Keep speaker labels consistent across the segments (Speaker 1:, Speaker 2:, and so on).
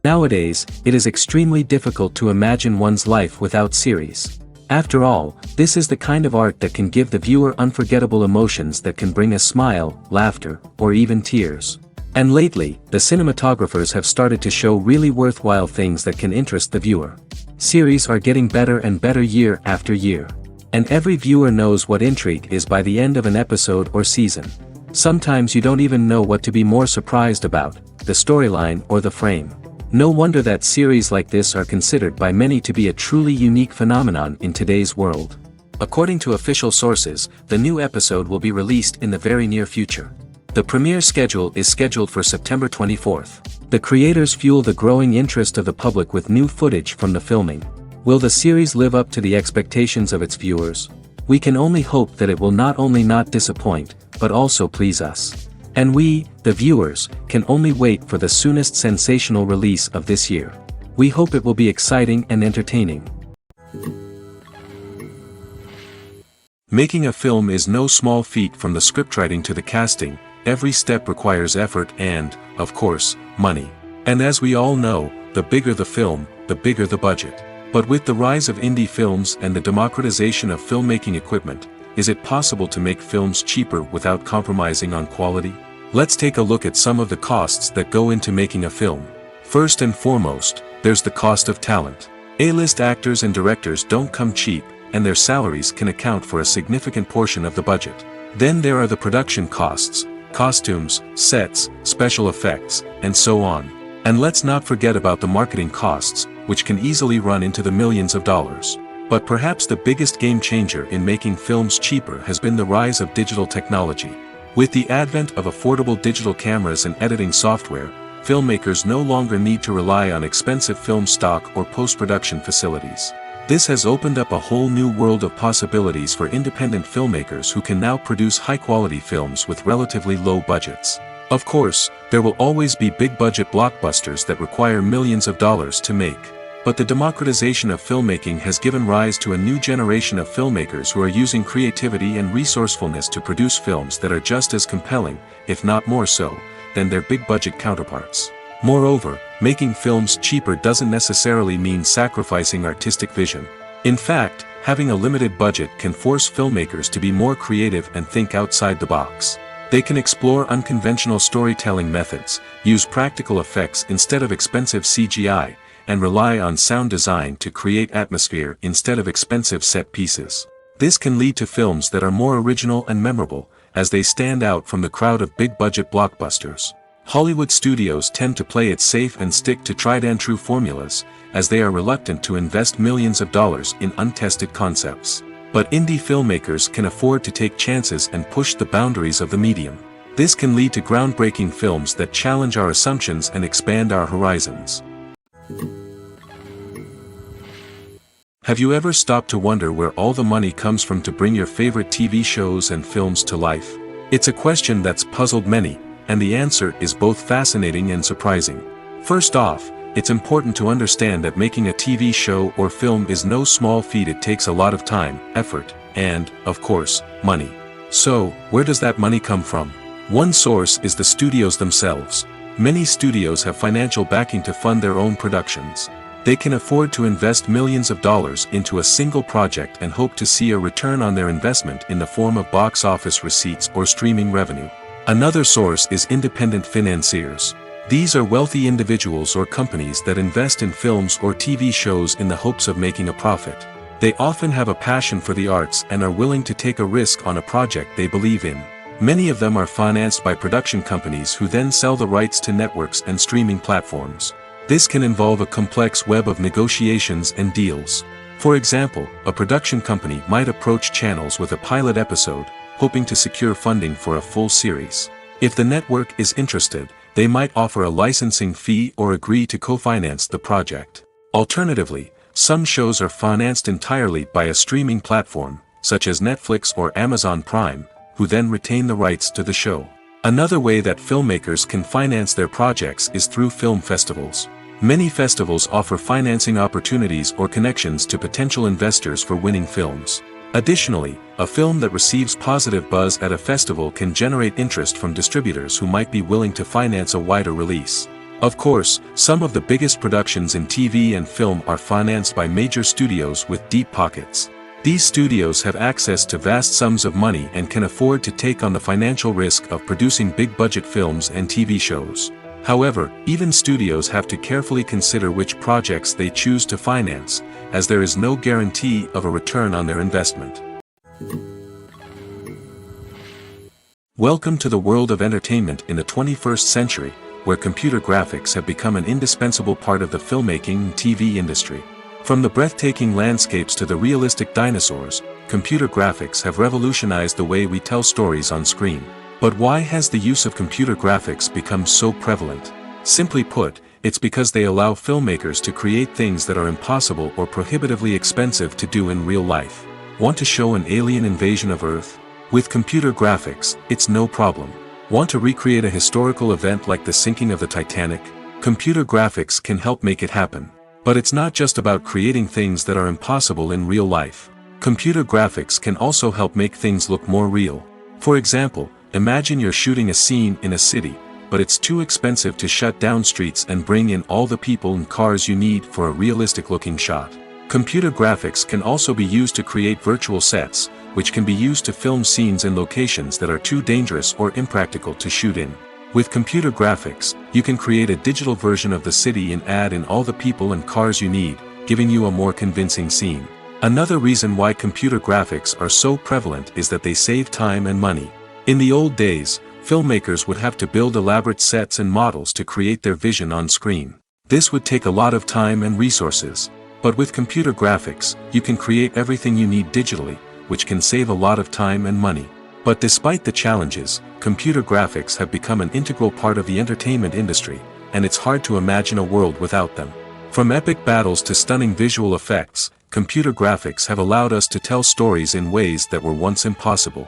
Speaker 1: Nowadays, it is extremely difficult to imagine one's life without series. After all, this is the kind of art that can give the viewer unforgettable emotions that can bring a smile, laughter, or even tears. And lately, the cinematographers have started to show really worthwhile things that can interest the viewer. Series are getting better and better year after year. And every viewer knows what intrigue is by the end of an episode or season. Sometimes you don't even know what to be more surprised about, the storyline or the frame. No wonder that series like this are considered by many to be a truly unique phenomenon in today's world. According to official sources, the new episode will be released in the very near future. The premiere schedule is scheduled for September 24th. The creators fuel the growing interest of the public with new footage from the filming. Will the series live up to the expectations of its viewers? We can only hope that it will not only not disappoint, but also please us. And we, the viewers, can only wait for the soonest sensational release of this year. We hope it will be exciting and entertaining.
Speaker 2: Making a film is no small feat. From the scriptwriting to the casting, every step requires effort and, of course, money. And as we all know, the bigger the film, the bigger the budget. But with the rise of indie films and the democratization of filmmaking equipment, is it possible to make films cheaper without compromising on quality? Let's take a look at some of the costs that go into making a film. First and foremost, there's the cost of talent. A-list actors and directors don't come cheap, and their salaries can account for a significant portion of the budget. Then there are the production costs, costumes, sets, special effects, and so on. And let's not forget about the marketing costs, which can easily run into the millions of dollars. But perhaps the biggest game changer in making films cheaper has been the rise of digital technology. With the advent of affordable digital cameras and editing software, filmmakers no longer need to rely on expensive film stock or post-production facilities. This has opened up a whole new world of possibilities for independent filmmakers who can now produce high-quality films with relatively low budgets. Of course, there will always be big-budget blockbusters that require millions of dollars to make. But the democratization of filmmaking has given rise to a new generation of filmmakers who are using creativity and resourcefulness to produce films that are just as compelling, if not more so, than their big-budget counterparts. Moreover, making films cheaper doesn't necessarily mean sacrificing artistic vision. In fact, having a limited budget can force filmmakers to be more creative and think outside the box. They can explore unconventional storytelling methods, use practical effects instead of expensive CGI, and rely on sound design to create atmosphere instead of expensive set pieces. This can lead to films that are more original and memorable, as they stand out from the crowd of big-budget blockbusters. Hollywood studios tend to play it safe and stick to tried-and-true formulas, as they are reluctant to invest millions of dollars in untested concepts. But indie filmmakers can afford to take chances and push the boundaries of the medium. This can lead to groundbreaking films that challenge our assumptions and expand our horizons. Have you ever stopped to wonder where all the money comes from to bring your favorite TV shows and films to life? It's a question that's puzzled many, and the answer is both fascinating and surprising. First off, it's important to understand that making a TV show or film is no small feat. It takes a lot of time, effort, and, of course, money. So, where does that money come from? One source is the studios themselves. Many studios have financial backing to fund their own productions. They can afford to invest millions of dollars into a single project and hope to see a return on their investment in the form of box office receipts or streaming revenue. Another source is independent financiers. These are wealthy individuals or companies that invest in films or TV shows in the hopes of making a profit. They often have a passion for the arts and are willing to take a risk on a project they believe in. Many of them are financed by production companies who then sell the rights to networks and streaming platforms. This can involve a complex web of negotiations and deals. For example, a production company might approach channels with a pilot episode, hoping to secure funding for a full series. If the network is interested, they might offer a licensing fee or agree to co-finance the project. Alternatively, some shows are financed entirely by a streaming platform, such as Netflix or Amazon Prime, who then retain the rights to the show. Another way that filmmakers can finance their projects is through film festivals. Many festivals offer financing opportunities or connections to potential investors for winning films. Additionally, a film that receives positive buzz at a festival can generate interest from distributors who might be willing to finance a wider release. Of course, some of the biggest productions in TV and film are financed by major studios with deep pockets. These studios have access to vast sums of money and can afford to take on the financial risk of producing big-budget films and TV shows. However, even studios have to carefully consider which projects they choose to finance, as there is no guarantee of a return on their investment. Welcome to the world of entertainment in the 21st century, where computer graphics have become an indispensable part of the filmmaking and TV industry. From the breathtaking landscapes to the realistic dinosaurs, computer graphics have revolutionized the way we tell stories on screen. But why has the use of computer graphics become so prevalent? Simply put, it's because they allow filmmakers to create things that are impossible or prohibitively expensive to do in real life. Want to show an alien invasion of Earth? With computer graphics, it's no problem. Want to recreate a historical event like the sinking of the Titanic? Computer graphics can help make it happen. But it's not just about creating things that are impossible in real life. Computer graphics can also help make things look more real. For example, imagine you're shooting a scene in a city, but it's too expensive to shut down streets and bring in all the people and cars you need for a realistic-looking shot. Computer graphics can also be used to create virtual sets, which can be used to film scenes in locations that are too dangerous or impractical to shoot in. With computer graphics, you can create a digital version of the city and add in all the people and cars you need, giving you a more convincing scene. Another reason why computer graphics are so prevalent is that they save time and money. In the old days, filmmakers would have to build elaborate sets and models to create their vision on screen. This would take a lot of time and resources. But with computer graphics, you can create everything you need digitally, which can save a lot of time and money. But despite the challenges, computer graphics have become an integral part of the entertainment industry, and it's hard to imagine a world without them. From epic battles to stunning visual effects, computer graphics have allowed us to tell stories in ways that were once impossible.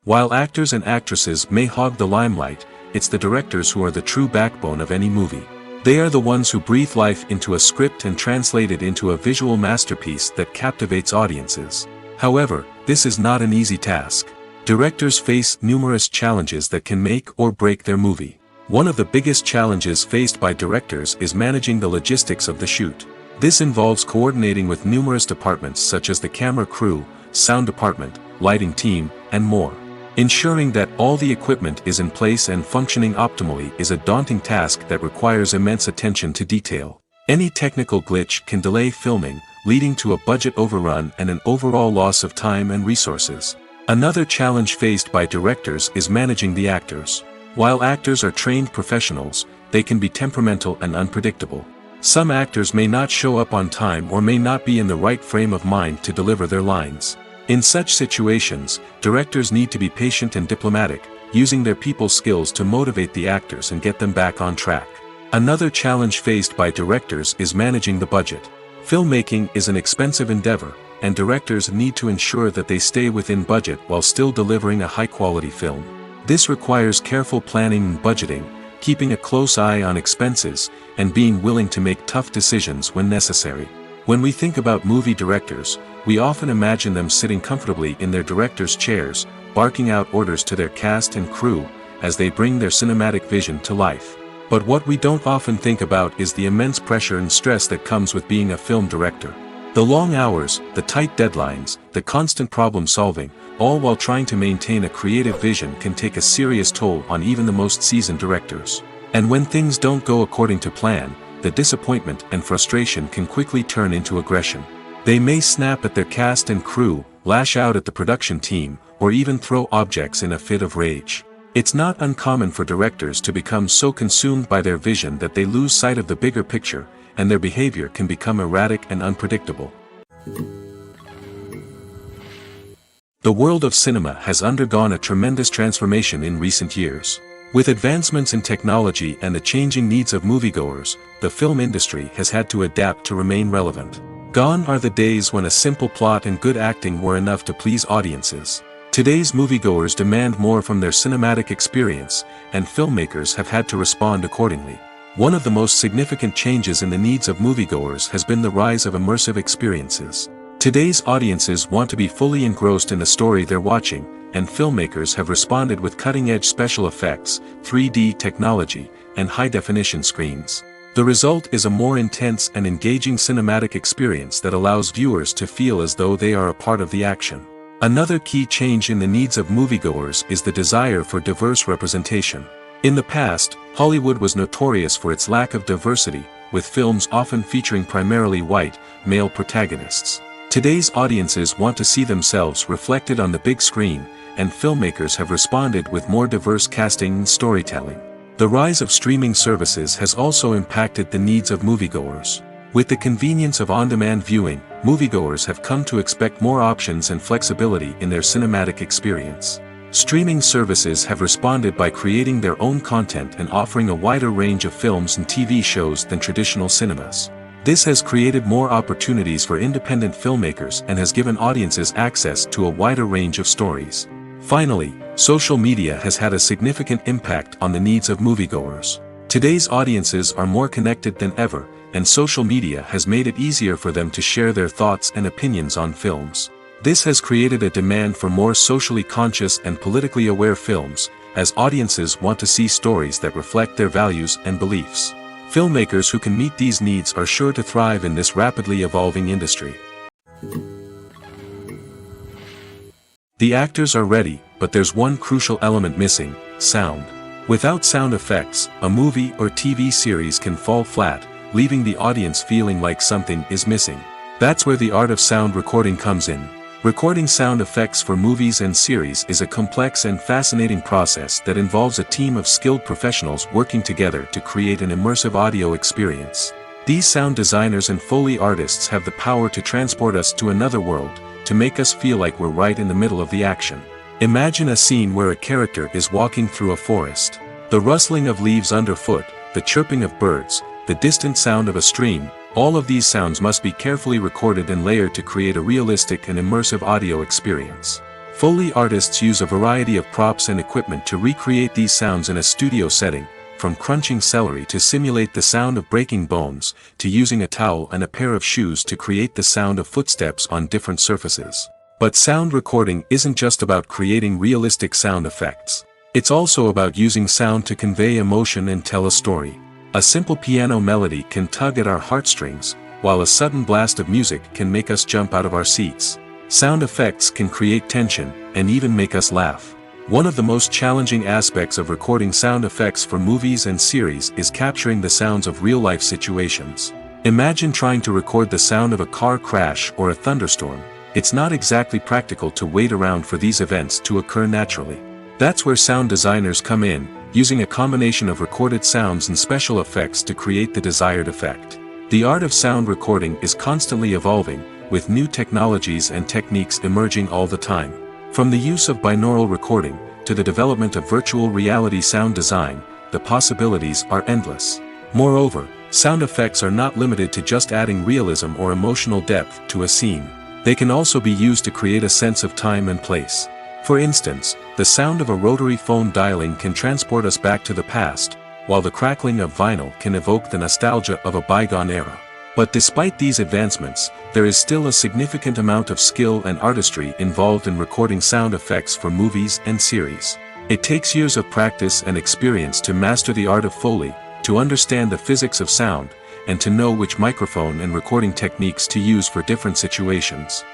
Speaker 2: While actors and actresses may hog the limelight, it's the directors who are the true backbone of any movie. They are the ones who breathe life into a script and translate it into a visual masterpiece that captivates audiences. However, this is not an easy task. Directors face numerous challenges that can make or break their movie. One of the biggest challenges faced by directors is managing the logistics of the shoot. This involves coordinating with numerous departments such as the camera crew, sound department, lighting team, and more. Ensuring that all the equipment is in place and functioning optimally is a daunting task that requires immense attention to detail. Any technical glitch can delay filming, leading to a budget overrun and an overall loss of time and resources. Another challenge faced by directors is managing the actors. While actors are trained professionals, they can be temperamental and unpredictable. Some actors may not show up on time or may not be in the right frame of mind to deliver their lines. In such situations, directors need to be patient and diplomatic, using their people skills to motivate the actors and get them back on track. Another challenge faced by directors is managing the budget. Filmmaking is an expensive endeavor, and directors need to ensure that they stay within budget while still delivering a high-quality film. This requires careful planning and budgeting, keeping a close eye on expenses, and being willing to make tough decisions when necessary. When we think about movie directors, we often imagine them sitting comfortably in their director's chairs, barking out orders to their cast and crew, as they bring their cinematic vision to life. But what we don't often think about is the immense pressure and stress that comes with being a film director. The long hours, the tight deadlines, the constant problem solving, all while trying to maintain a creative vision can take a serious toll on even the most seasoned directors. And when things don't go according to plan, the disappointment and frustration can quickly turn into aggression. They may snap at their cast and crew, lash out at the production team, or even throw objects in a fit of rage. It's not uncommon for directors to become so consumed by their vision that they lose sight of the bigger picture, and their behavior can become erratic and unpredictable. The world of cinema has undergone a tremendous transformation in recent years. With advancements in technology and the changing needs of moviegoers, the film industry has had to adapt to remain relevant. Gone are the days when a simple plot and good acting were enough to please audiences. Today's moviegoers demand more from their cinematic experience, and filmmakers have had to respond accordingly. One of the most significant changes in the needs of moviegoers has been the rise of immersive experiences. Today's audiences want to be fully engrossed in the story they're watching, and filmmakers have responded with cutting-edge special effects, 3D technology, and high-definition screens. The result is a more intense and engaging cinematic experience that allows viewers to feel as though they are a part of the action. Another key change in the needs of moviegoers is the desire for diverse representation. In the past, Hollywood was notorious for its lack of diversity, with films often featuring primarily white, male protagonists. Today's audiences want to see themselves reflected on the big screen, and filmmakers have responded with more diverse casting and storytelling. The rise of streaming services has also impacted the needs of moviegoers. With the convenience of on-demand viewing, moviegoers have come to expect more options and flexibility in their cinematic experience. Streaming services have responded by creating their own content and offering a wider range of films and TV shows than traditional cinemas. This has created more opportunities for independent filmmakers and has given audiences access to a wider range of stories. Finally, social media has had a significant impact on the needs of moviegoers. Today's audiences are more connected than ever, and social media has made it easier for them to share their thoughts and opinions on films. This has created a demand for more socially conscious and politically aware films, as audiences want to see stories that reflect their values and beliefs. Filmmakers who can meet these needs are sure to thrive in this rapidly evolving industry. The actors are ready, but there's one crucial element missing: sound. Without sound effects, a movie or TV series can fall flat, leaving the audience feeling like something is missing. That's where the art of sound recording comes in. Recording sound effects for movies and series is a complex and fascinating process that involves a team of skilled professionals working together to create an immersive audio experience. These sound designers and Foley artists have the power to transport us to another world, to make us feel like we're right in the middle of the action. Imagine a scene where a character is walking through a forest. The rustling of leaves underfoot, the chirping of birds, the distant sound of a stream, all of these sounds must be carefully recorded and layered to create a realistic and immersive audio experience. Foley artists use a variety of props and equipment to recreate these sounds in a studio setting, from crunching celery to simulate the sound of breaking bones, to using a towel and a pair of shoes to create the sound of footsteps on different surfaces. But sound recording isn't just about creating realistic sound effects. It's also about using sound to convey emotion and tell a story. A simple piano melody can tug at our heartstrings, while a sudden blast of music can make us jump out of our seats. Sound effects can create tension, and even make us laugh. One of the most challenging aspects of recording sound effects for movies and series is capturing the sounds of real-life situations. Imagine trying to record the sound of a car crash or a thunderstorm. It's not exactly practical to wait around for these events to occur naturally. That's where sound designers come in, using a combination of recorded sounds and special effects to create the desired effect. The art of sound recording is constantly evolving, with new technologies and techniques emerging all the time. From the use of binaural recording, to the development of virtual reality sound design, the possibilities are endless. Moreover, sound effects are not limited to just adding realism or emotional depth to a scene. They can also be used to create a sense of time and place. For instance, the sound of a rotary phone dialing can transport us back to the past, while the crackling of vinyl can evoke the nostalgia of a bygone era. But despite these advancements, there is still a significant amount of skill and artistry involved in recording sound effects for movies and series. It takes years of practice and experience to master the art of Foley, to understand the physics of sound, and to know which microphone and recording techniques to use for different situations.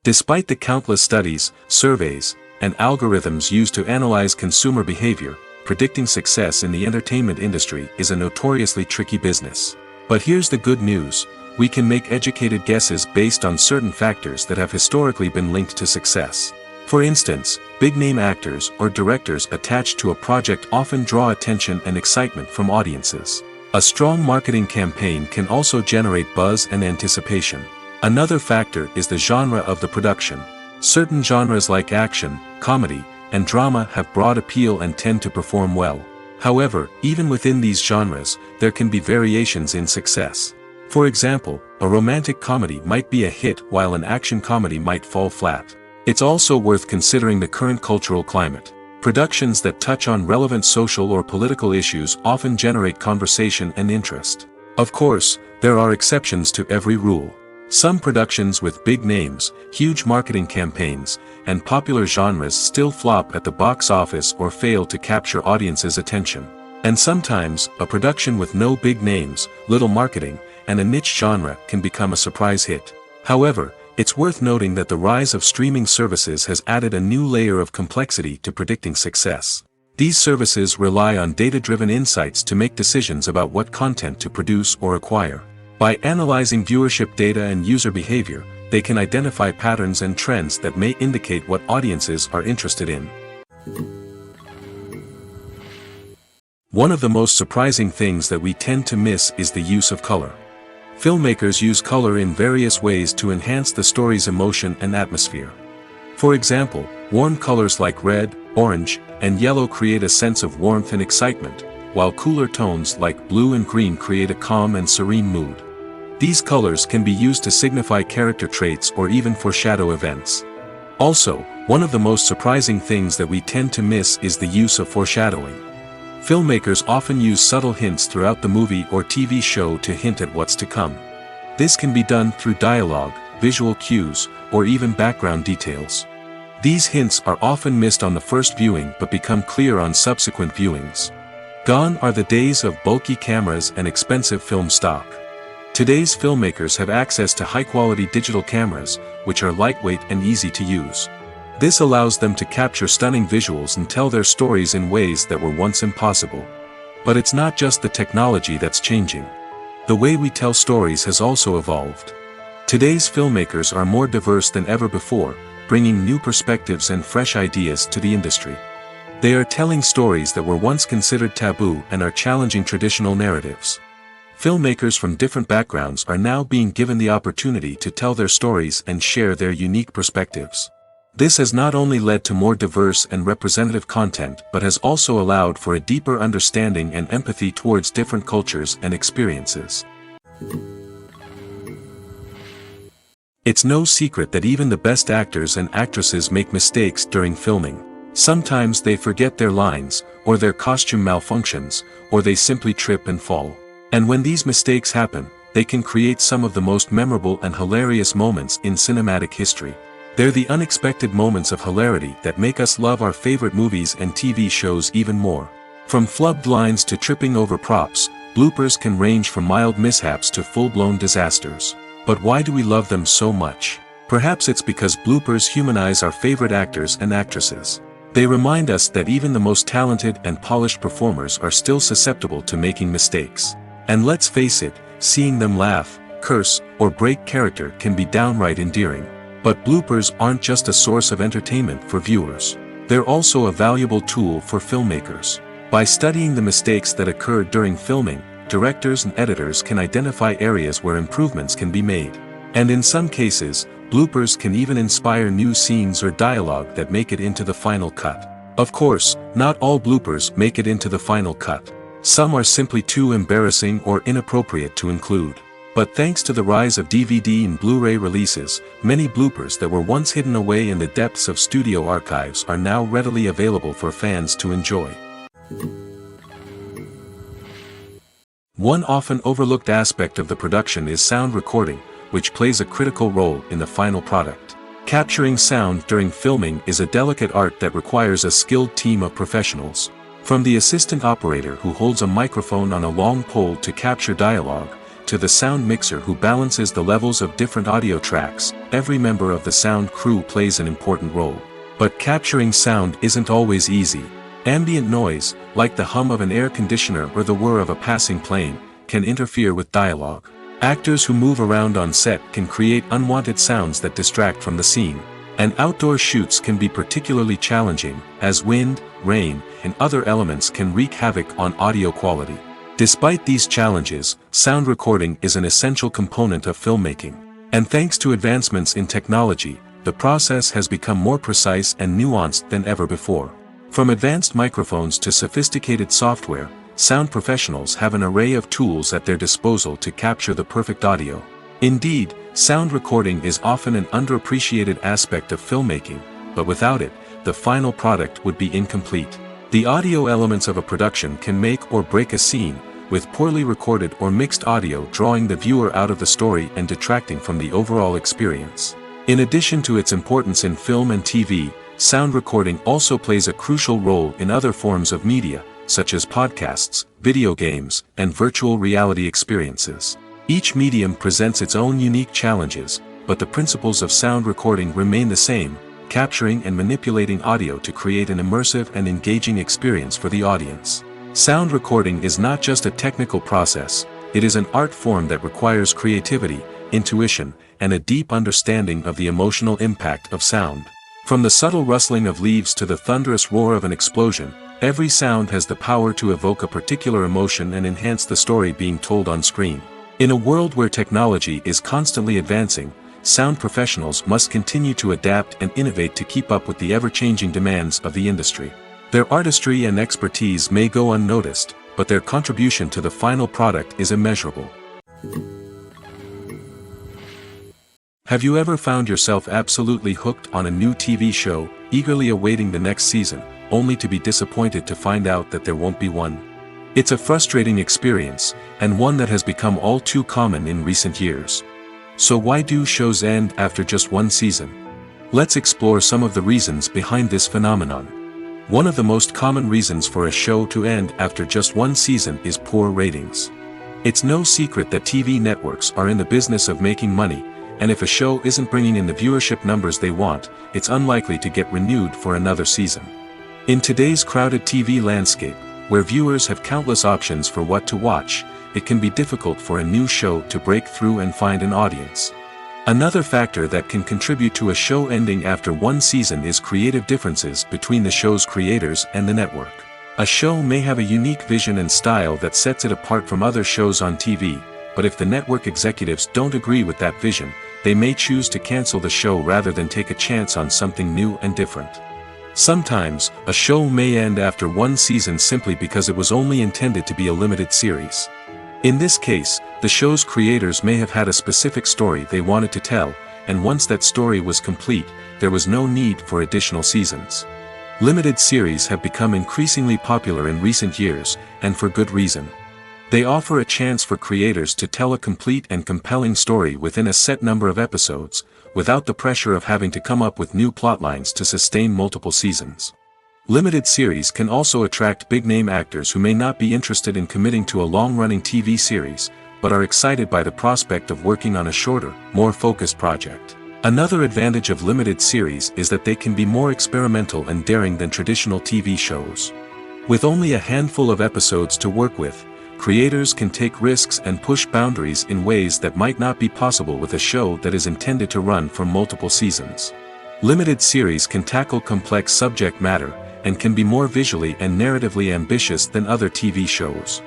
Speaker 2: Despite the countless studies, surveys, and algorithms used to analyze consumer behavior, predicting success in the entertainment industry is a notoriously tricky business. But here's the good news: we can make educated guesses based on certain factors that have historically been linked to success. For instance, big-name actors or directors attached to a project often draw attention and excitement from audiences. A strong marketing campaign can also generate buzz and anticipation. Another factor is the genre of the production. Certain genres like action, comedy, and drama have broad appeal and tend to perform well. However, even within these genres, there can be variations in success. For example, a romantic comedy might be a hit while an action comedy might fall flat. It's also worth considering the current cultural climate. Productions that touch on relevant social or political issues often generate conversation and interest. Of course, there are exceptions to every rule. Some productions with big names, huge marketing campaigns, and popular genres still flop at the box office or fail to capture audiences' attention. And sometimes, a production with no big names, little marketing, and a niche genre can become a surprise hit. However, it's worth noting that the rise of streaming services has added a new layer of complexity to predicting success. These services rely on data-driven insights to make decisions about what content to produce or acquire. By analyzing viewership data and user behavior, they can identify patterns and trends that may indicate what audiences are interested in. One of the most surprising things that we tend to miss is the use of color. Filmmakers use color in various ways to enhance the story's emotion and atmosphere. For example, warm colors like red, orange, and yellow create a sense of warmth and excitement, while cooler tones like blue and green create a calm and serene mood. These colors can be used to signify character traits or even foreshadow events. Also, one of the most surprising things that we tend to miss is the use of foreshadowing. Filmmakers often use subtle hints throughout the movie or TV show to hint at what's to come. This can be done through dialogue, visual cues, or even background details. These hints are often missed on the first viewing but become clear on subsequent viewings. Gone are the days of bulky cameras and expensive film stock. Today's filmmakers have access to high-quality digital cameras, which are lightweight and easy to use. This allows them to capture stunning visuals and tell their stories in ways that were once impossible. But it's not just the technology that's changing. The way we tell stories has also evolved. Today's filmmakers are more diverse than ever before, bringing new perspectives and fresh ideas to the industry. They are telling stories that were once considered taboo and are challenging traditional narratives. Filmmakers from different backgrounds are now being given the opportunity to tell their stories and share their unique perspectives. This has not only led to more diverse and representative content but has also allowed for a deeper understanding and empathy towards different cultures and experiences. It's no secret that even the best actors and actresses make mistakes during filming. Sometimes they forget their lines, or their costume malfunctions, or they simply trip and fall. And when these mistakes happen, they can create some of the most memorable and hilarious moments in cinematic history. They're the unexpected moments of hilarity that make us love our favorite movies and TV shows even more. From flubbed lines to tripping over props, bloopers can range from mild mishaps to full-blown disasters. But why do we love them so much? Perhaps it's because bloopers humanize our favorite actors and actresses. They remind us that even the most talented and polished performers are still susceptible to making mistakes. And let's face it, seeing them laugh, curse, or break character can be downright endearing. But bloopers aren't just a source of entertainment for viewers. They're also a valuable tool for filmmakers. By studying the mistakes that occurred during filming, directors and editors can identify areas where improvements can be made. And in some cases, bloopers can even inspire new scenes or dialogue that make it into the final cut. Of course, not all bloopers make it into the final cut. Some are simply too embarrassing or inappropriate to include. But thanks to the rise of DVD and Blu-ray releases, many bloopers that were once hidden away in the depths of studio archives are now readily available for fans to enjoy. One often overlooked aspect of the production is sound recording, which plays a critical role in the final product. Capturing sound during filming is a delicate art that requires a skilled team of professionals. From the assistant operator who holds a microphone on a long pole to capture dialogue, to the sound mixer who balances the levels of different audio tracks, every member of the sound crew plays an important role. But capturing sound isn't always easy. Ambient noise, like the hum of an air conditioner or the whir of a passing plane, can interfere with dialogue. Actors who move around on set can create unwanted sounds that distract from the scene. And outdoor shoots can be particularly challenging, as wind, rain, and other elements can wreak havoc on audio quality. Despite these challenges, sound recording is an essential component of filmmaking. And thanks to advancements in technology, the process has become more precise and nuanced than ever before. From advanced microphones to sophisticated software, sound professionals have an array of tools at their disposal to capture the perfect audio. Indeed, sound recording is often an underappreciated aspect of filmmaking, but without it, the final product would be incomplete. The audio elements of a production can make or break a scene, with poorly recorded or mixed audio drawing the viewer out of the story and detracting from the overall experience. In addition to its importance in film and TV, sound recording also plays a crucial role in other forms of media, such as podcasts, video games, and virtual reality experiences. Each medium presents its own unique challenges, but the principles of sound recording remain the same, capturing and manipulating audio to create an immersive and engaging experience for the audience. Sound recording is not just a technical process, it is an art form that requires creativity, intuition, and a deep understanding of the emotional impact of sound. From the subtle rustling of leaves to the thunderous roar of an explosion, every sound has the power to evoke a particular emotion and enhance the story being told on screen. In a world where technology is constantly advancing, sound professionals must continue to adapt and innovate to keep up with the ever-changing demands of the industry. Their artistry and expertise may go unnoticed, but their contribution to the final product is immeasurable. Have you ever found yourself absolutely hooked on a new TV show, eagerly awaiting the next season, only to be disappointed to find out that there won't be one? It's a frustrating experience, and one that has become all too common in recent years. So why do shows end after just one season? Let's explore some of the reasons behind this phenomenon. One of the most common reasons for a show to end after just one season is poor ratings. It's no secret that TV networks are in the business of making money, and if a show isn't bringing in the viewership numbers they want, it's unlikely to get renewed for another season. In today's crowded TV landscape, where viewers have countless options for what to watch, it can be difficult for a new show to break through and find an audience. Another factor that can contribute to a show ending after one season is creative differences between the show's creators and the network. A show may have a unique vision and style that sets it apart from other shows on TV, but if the network executives don't agree with that vision, they may choose to cancel the show rather than take a chance on something new and different. Sometimes, a show may end after one season simply because it was only intended to be a limited series. In this case, the show's creators may have had a specific story they wanted to tell, and once that story was complete, there was no need for additional seasons. Limited series have become increasingly popular in recent years, and for good reason. They offer a chance for creators to tell a complete and compelling story within a set number of episodes, without the pressure of having to come up with new plotlines to sustain multiple seasons. Limited series can also attract big-name actors who may not be interested in committing to a long-running TV series, but are excited by the prospect of working on a shorter, more focused project. Another advantage of limited series is that they can be more experimental and daring than traditional TV shows. With only a handful of episodes to work with, creators can take risks and push boundaries in ways that might not be possible with a show that is intended to run for multiple seasons. Limited series can tackle complex subject matter, and can be more visually and narratively ambitious than other TV shows.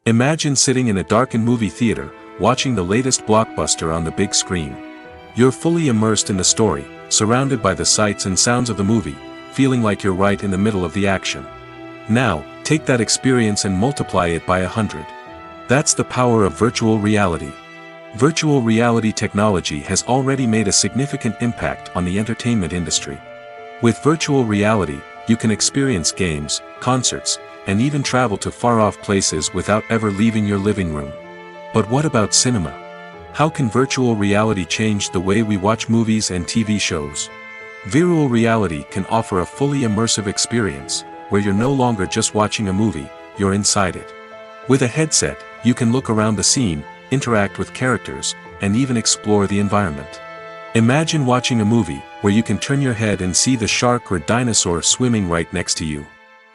Speaker 2: Imagine sitting in a darkened movie theater, watching the latest blockbuster on the big screen. You're fully immersed in the story, surrounded by the sights and sounds of the movie, feeling like you're right in the middle of the action. Now, take that experience and multiply it by 100. That's the power of virtual reality. Virtual reality technology has already made a significant impact on the entertainment industry. With virtual reality, you can experience games, concerts, and even travel to far-off places without ever leaving your living room. But what about cinema? How can virtual reality change the way we watch movies and TV shows? Virtual reality can offer a fully immersive experience, where you're no longer just watching a movie, you're inside it. With a headset, you can look around the scene, interact with characters, and even explore the environment. Imagine watching a movie where you can turn your head and see the shark or dinosaur swimming right next to you.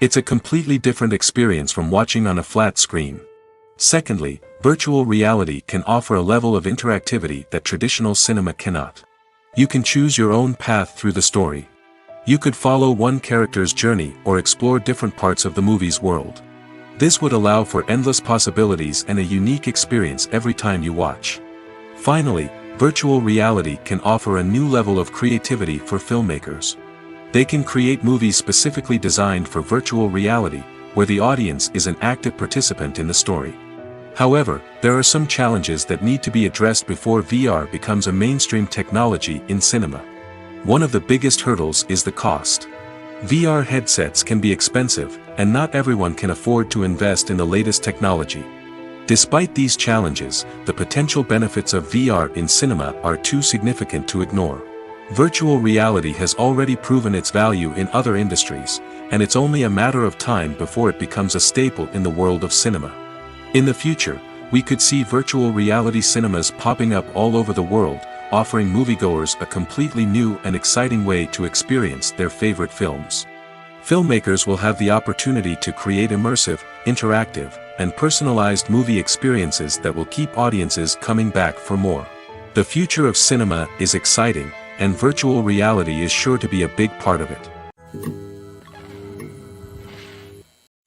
Speaker 2: It's a completely different experience from watching on a flat screen. Secondly, virtual reality can offer a level of interactivity that traditional cinema cannot. You can choose your own path through the story. You could follow one character's journey or explore different parts of the movie's world. This would allow for endless possibilities and a unique experience every time you watch. Finally, virtual reality can offer a new level of creativity for filmmakers. They can create movies specifically designed for virtual reality, where the audience is an active participant in the story. However, there are some challenges that need to be addressed before VR becomes a mainstream technology in cinema. One of the biggest hurdles is the cost. VR headsets can be expensive, and not everyone can afford to invest in the latest technology. Despite these challenges, the potential benefits of VR in cinema are too significant to ignore. Virtual reality has already proven its value in other industries, and it's only a matter of time before it becomes a staple in the world of cinema. In the future, we could see virtual reality cinemas popping up all over the world, offering moviegoers a completely new and exciting way to experience their favorite films. Filmmakers will have the opportunity to create immersive, interactive, and personalized movie experiences that will keep audiences coming back for more. The future of cinema is exciting, and virtual reality is sure to be a big part of it.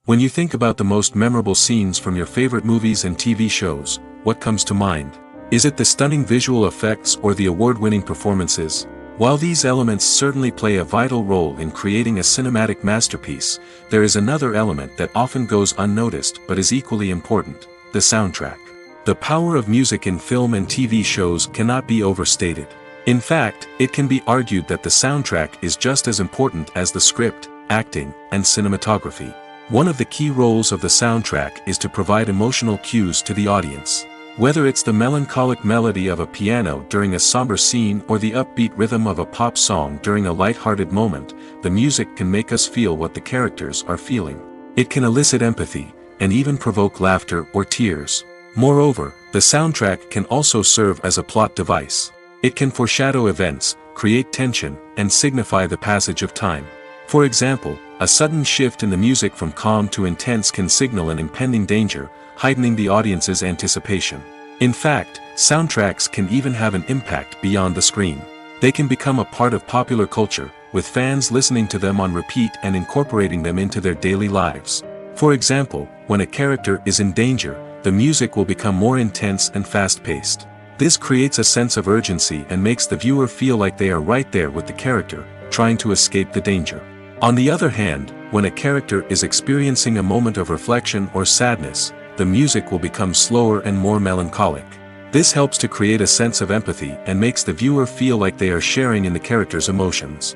Speaker 2: When you think about the most memorable scenes from your favorite movies and TV shows, what comes to mind? Is it the stunning visual effects or the award-winning performances? While these elements certainly play a vital role in creating a cinematic masterpiece, there is another element that often goes unnoticed but is equally important: the soundtrack. The power of music in film and TV shows cannot be overstated. In fact, it can be argued that the soundtrack is just as important as the script, acting, and cinematography. One of the key roles of the soundtrack is to provide emotional cues to the audience. Whether it's the melancholic melody of a piano during a somber scene or the upbeat rhythm of a pop song during a light-hearted moment, the music can make us feel what the characters are feeling. It can elicit empathy, and even provoke laughter or tears. Moreover, the soundtrack can also serve as a plot device. It can foreshadow events, create tension, and signify the passage of time. For example, a sudden shift in the music from calm to intense can signal an impending danger, heightening the audience's anticipation. In fact, soundtracks can even have an impact beyond the screen. They can become a part of popular culture, with fans listening to them on repeat and incorporating them into their daily lives. For example, when a character is in danger, the music will become more intense and fast-paced. This creates a sense of urgency and makes the viewer feel like they are right there with the character, trying to escape the danger. On the other hand, when a character is experiencing a moment of reflection or sadness, the music will become slower and more melancholic. This helps to create a sense of empathy and makes the viewer feel like they are sharing in the character's emotions.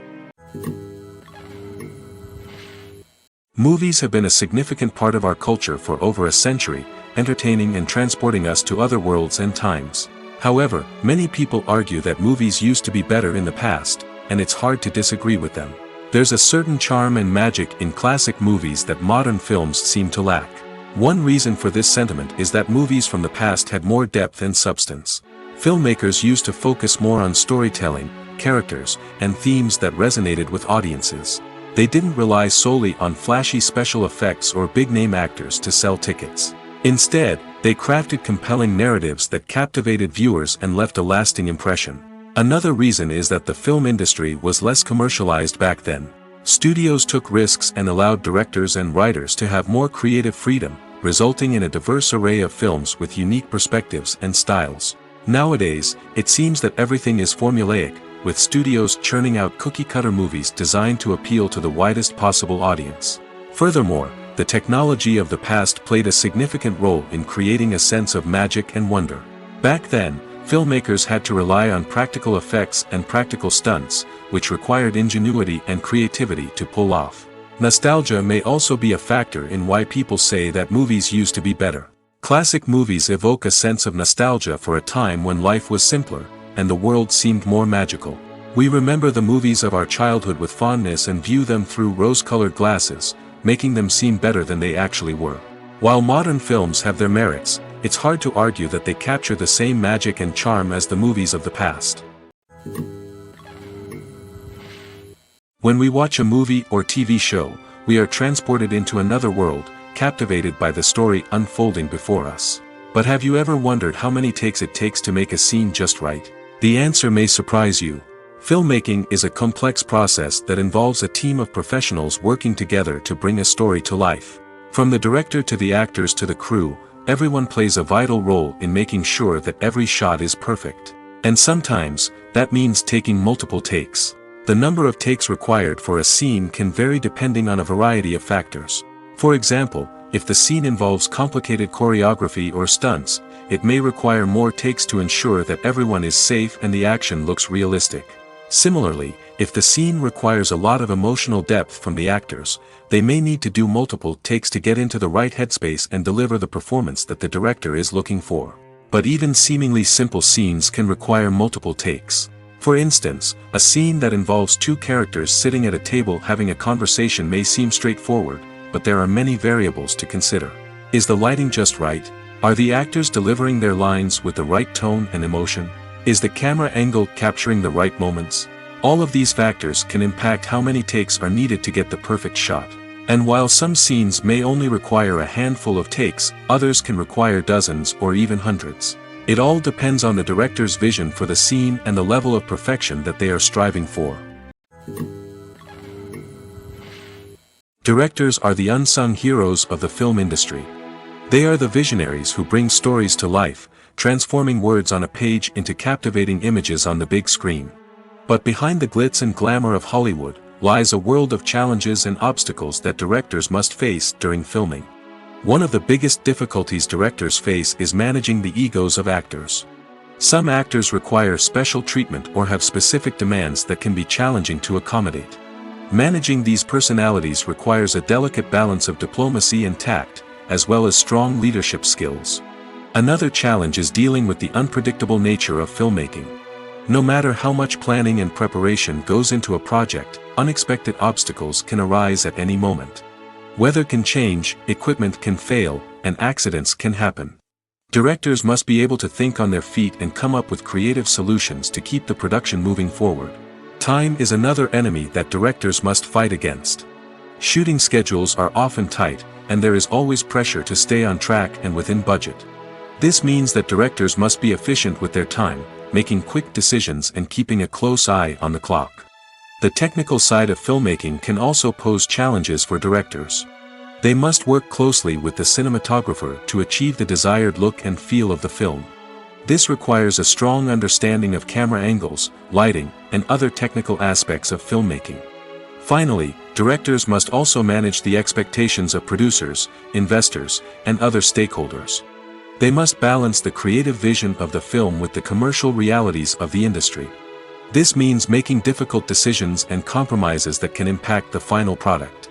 Speaker 2: Movies have been a significant part of our culture for over a century, entertaining and transporting us to other worlds and times. However, many people argue that movies used to be better in the past, and it's hard to disagree with them. There's a certain charm and magic in classic movies that modern films seem to lack. One reason for this sentiment is that movies from the past had more depth and substance. Filmmakers used to focus more on storytelling, characters, and themes that resonated with audiences. They didn't rely solely on flashy special effects or big-name actors to sell tickets. Instead, they crafted compelling narratives that captivated viewers and left a lasting impression. Another reason is that the film industry was less commercialized back then. Studios took risks and allowed directors and writers to have more creative freedom, resulting in a diverse array of films with unique perspectives and styles. Nowadays, it seems that everything is formulaic, with studios churning out cookie-cutter movies designed to appeal to the widest possible audience. Furthermore, the technology of the past played a significant role in creating a sense of magic and wonder. Back then, filmmakers had to rely on practical effects and practical stunts, which required ingenuity and creativity to pull off. Nostalgia may also be a factor in why people say that movies used to be better. Classic movies evoke a sense of nostalgia for a time when life was simpler, and the world seemed more magical. We remember the movies of our childhood with fondness and view them through rose-colored glasses, making them seem better than they actually were. While modern films have their merits, it's hard to argue that they capture the same magic and charm as the movies of the past. When we watch a movie or TV show, we are transported into another world, captivated by the story unfolding before us. But have you ever wondered how many takes it takes to make a scene just right? The answer may surprise you. Filmmaking is a complex process that involves a team of professionals working together to bring a story to life. From the director to the actors to the crew, everyone plays a vital role in making sure that every shot is perfect. And sometimes, that means taking multiple takes. The number of takes required for a scene can vary depending on a variety of factors. For example, if the scene involves complicated choreography or stunts, it may require more takes to ensure that everyone is safe and the action looks realistic. Similarly, if the scene requires a lot of emotional depth from the actors, they may need to do multiple takes to get into the right headspace and deliver the performance that the director is looking for. But even seemingly simple scenes can require multiple takes. For instance, a scene that involves two characters sitting at a table having a conversation may seem straightforward, but there are many variables to consider. Is the lighting just right? Are the actors delivering their lines with the right tone and emotion? Is the camera angle capturing the right moments? All of these factors can impact how many takes are needed to get the perfect shot. And while some scenes may only require a handful of takes, others can require dozens or even hundreds. It all depends on the director's vision for the scene and the level of perfection that they are striving for. Directors are the unsung heroes of the film industry. They are the visionaries who bring stories to life, transforming words on a page into captivating images on the big screen. But behind the glitz and glamour of Hollywood, lies a world of challenges and obstacles that directors must face during filming. One of the biggest difficulties directors face is managing the egos of actors. Some actors require special treatment or have specific demands that can be challenging to accommodate. Managing these personalities requires a delicate balance of diplomacy and tact, as well as strong leadership skills. Another challenge is dealing with the unpredictable nature of filmmaking. No matter how much planning and preparation goes into a project, unexpected obstacles can arise at any moment. Weather can change, equipment can fail, and accidents can happen. Directors must be able to think on their feet and come up with creative solutions to keep the production moving forward. Time is another enemy that directors must fight against. Shooting schedules are often tight, and there is always pressure to stay on track and within budget. This means that directors must be efficient with their time, making quick decisions and keeping a close eye on the clock. The technical side of filmmaking can also pose challenges for directors. They must work closely with the cinematographer to achieve the desired look and feel of the film. This requires a strong understanding of camera angles, lighting, and other technical aspects of filmmaking. Finally, directors must also manage the expectations of producers, investors, and other stakeholders. They must balance the creative vision of the film with the commercial realities of the industry. This means making difficult decisions and compromises that can impact the final product.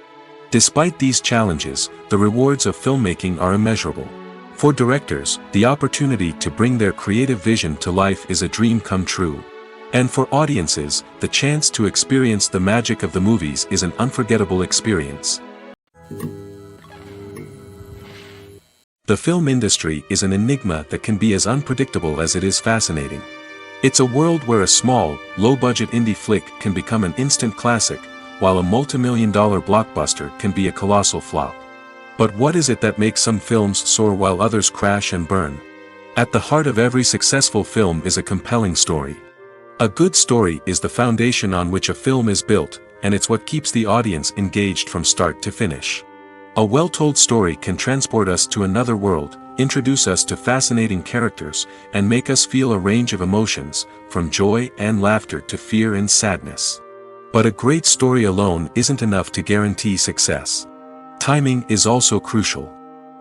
Speaker 2: Despite these challenges, the rewards of filmmaking are immeasurable. For directors, the opportunity to bring their creative vision to life is a dream come true. And for audiences, the chance to experience the magic of the movies is an unforgettable experience. The film industry is an enigma that can be as unpredictable as it is fascinating. It's a world where a small, low-budget indie flick can become an instant classic, while a multi-million-dollar blockbuster can be a colossal flop. But what is it that makes some films soar while others crash and burn? At the heart of every successful film is a compelling story. A good story is the foundation on which a film is built, and it's what keeps the audience engaged from start to finish. A well-told story can transport us to another world, introduce us to fascinating characters, and make us feel a range of emotions, from joy and laughter to fear and sadness. But a great story alone isn't enough to guarantee success. Timing is also crucial.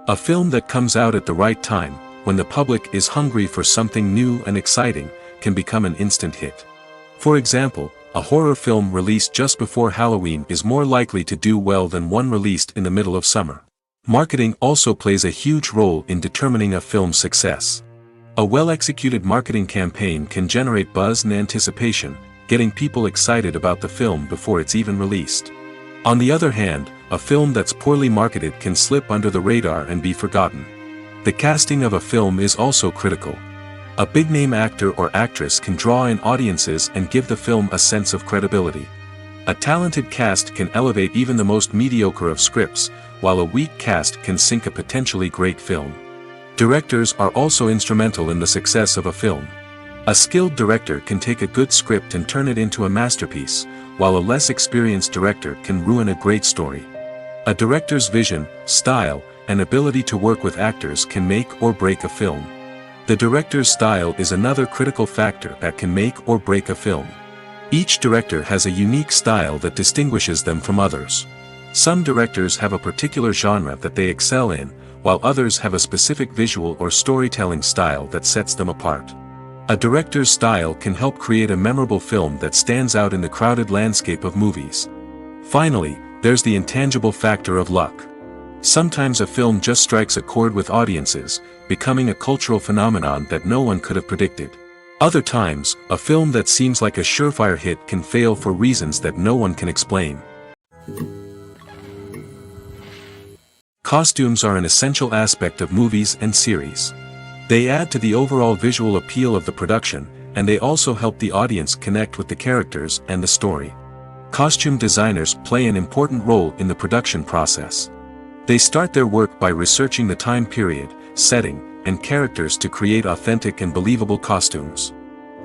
Speaker 2: A film that comes out at the right time, when the public is hungry for something new and exciting, can become an instant hit. For example, a horror film released just before Halloween is more likely to do well than one released in the middle of summer. Marketing also plays a huge role in determining a film's success. A well-executed marketing campaign can generate buzz and anticipation, getting people excited about the film before it's even released. On the other hand, a film that's poorly marketed can slip under the radar and be forgotten. The casting of a film is also critical. A big-name actor or actress can draw in audiences and give the film a sense of credibility. A talented cast can elevate even the most mediocre of scripts, while a weak cast can sink a potentially great film. Directors are also instrumental in the success of a film. A skilled director can take a good script and turn it into a masterpiece, while a less experienced director can ruin a great story. A director's vision, style, and ability to work with actors can make or break a film. The director's style is another critical factor that can make or break a film. Each director has a unique style that distinguishes them from others. Some directors have a particular genre that they excel in, while others have a specific visual or storytelling style that sets them apart. A director's style can help create a memorable film that stands out in the crowded landscape of movies. Finally, there's the intangible factor of luck. Sometimes a film just strikes a chord with audiences, becoming a cultural phenomenon that no one could have predicted. Other times, a film that seems like a surefire hit can fail for reasons that no one can explain. Costumes are an essential aspect of movies and series. They add to the overall visual appeal of the production, and they also help the audience connect with the characters and the story. Costume designers play an important role in the production process. They start their work by researching the time period, setting, and characters to create authentic and believable costumes.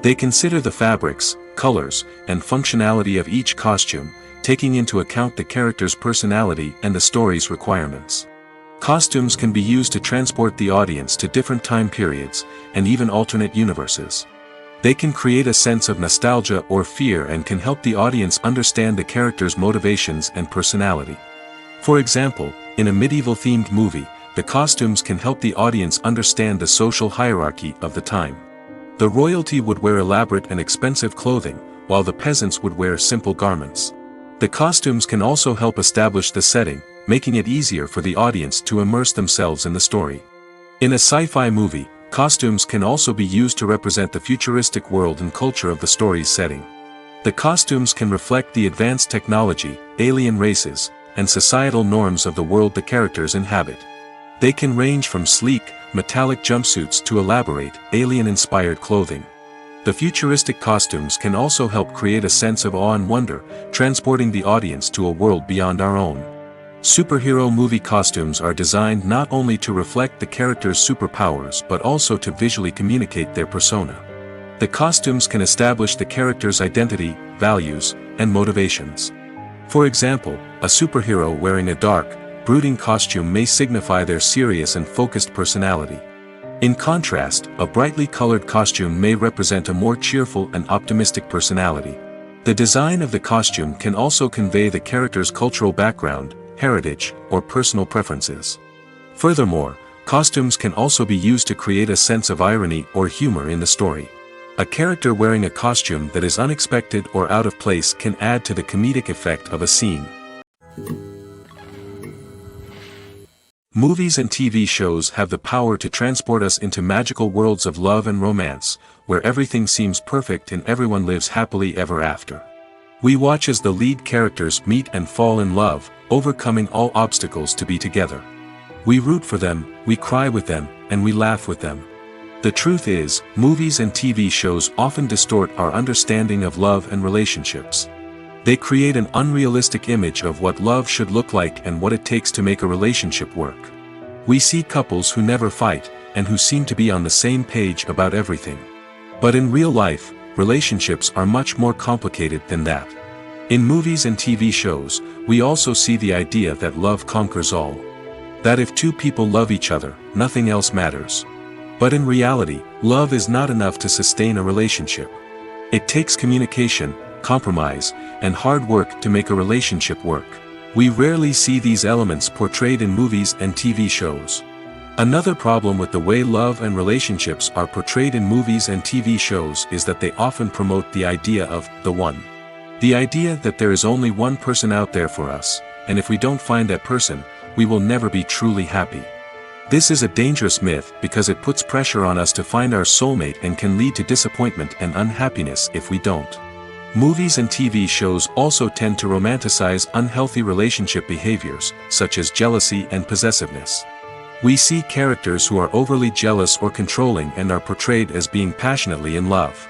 Speaker 2: They consider the fabrics, colors, and functionality of each costume, taking into account the character's personality and the story's requirements. Costumes can be used to transport the audience to different time periods, and even alternate universes. They can create a sense of nostalgia or fear and can help the audience understand the character's motivations and personality. For example, in a medieval-themed movie, the costumes can help the audience understand the social hierarchy of the time. The royalty would wear elaborate and expensive clothing, while the peasants would wear simple garments. The costumes can also help establish the setting, making it easier for the audience to immerse themselves in the story. In a sci-fi movie, costumes can also be used to represent the futuristic world and culture of the story's setting. The costumes can reflect the advanced technology, alien races, and societal norms of the world the characters inhabit. They can range from sleek, metallic jumpsuits to elaborate, alien-inspired clothing. The futuristic costumes can also help create a sense of awe and wonder, transporting the audience to a world beyond our own. Superhero movie costumes are designed not only to reflect the character's superpowers but also to visually communicate their persona. The costumes can establish the character's identity, values, and motivations. For example, a superhero wearing a dark, brooding costume may signify their serious and focused personality. In contrast, a brightly colored costume may represent a more cheerful and optimistic personality. The design of the costume can also convey the character's cultural background, heritage, or personal preferences. Furthermore, costumes can also be used to create a sense of irony or humor in the story. A character wearing a costume that is unexpected or out of place can add to the comedic effect of a scene. Movies and TV shows have the power to transport us into magical worlds of love and romance, where everything seems perfect and everyone lives happily ever after. We watch as the lead characters meet and fall in love, overcoming all obstacles to be together. We root for them, we cry with them, and we laugh with them. The truth is, movies and TV shows often distort our understanding of love and relationships. They create an unrealistic image of what love should look like and what it takes to make a relationship work. We see couples who never fight, and who seem to be on the same page about everything. But in real life, relationships are much more complicated than that. In movies and TV shows, we also see the idea that love conquers all. That if two people love each other, nothing else matters. But in reality, love is not enough to sustain a relationship. It takes communication, compromise, and hard work to make a relationship work. We rarely see these elements portrayed in movies and TV shows. Another problem with the way love and relationships are portrayed in movies and TV shows is that they often promote the idea of the one. The idea that there is only one person out there for us, and if we don't find that person, we will never be truly happy. This is a dangerous myth because it puts pressure on us to find our soulmate and can lead to disappointment and unhappiness if we don't. Movies and TV shows also tend to romanticize unhealthy relationship behaviors, such as jealousy and possessiveness. We see characters who are overly jealous or controlling and are portrayed as being passionately in love.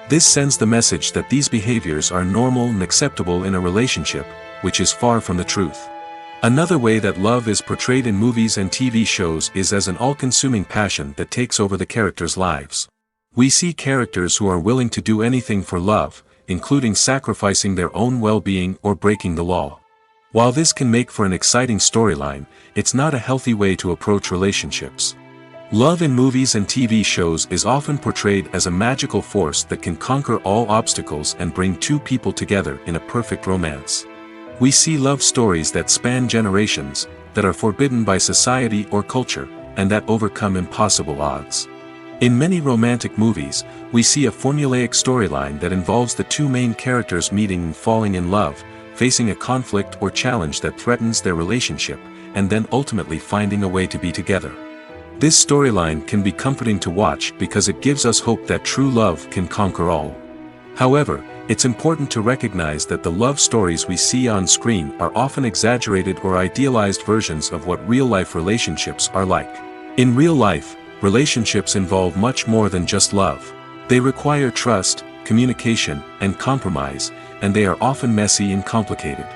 Speaker 2: This sends the message that these behaviors are normal and acceptable in a relationship, which is far from the truth. Another way that love is portrayed in movies and TV shows is as an all-consuming passion that takes over the characters' lives. We see characters who are willing to do anything for love, including sacrificing their own well-being or breaking the law. While this can make for an exciting storyline, it's not a healthy way to approach relationships. Love in movies and TV shows is often portrayed as a magical force that can conquer all obstacles and bring two people together in a perfect romance. We see love stories that span generations, that are forbidden by society or culture, and that overcome impossible odds. In many romantic movies, we see a formulaic storyline that involves the two main characters meeting and falling in love, facing a conflict or challenge that threatens their relationship, and then ultimately finding a way to be together. This storyline can be comforting to watch because it gives us hope that true love can conquer all. However, it's important to recognize that the love stories we see on screen are often exaggerated or idealized versions of what real-life relationships are like. In real life, relationships involve much more than just love. They require trust, communication, and compromise, and they are often messy and complicated.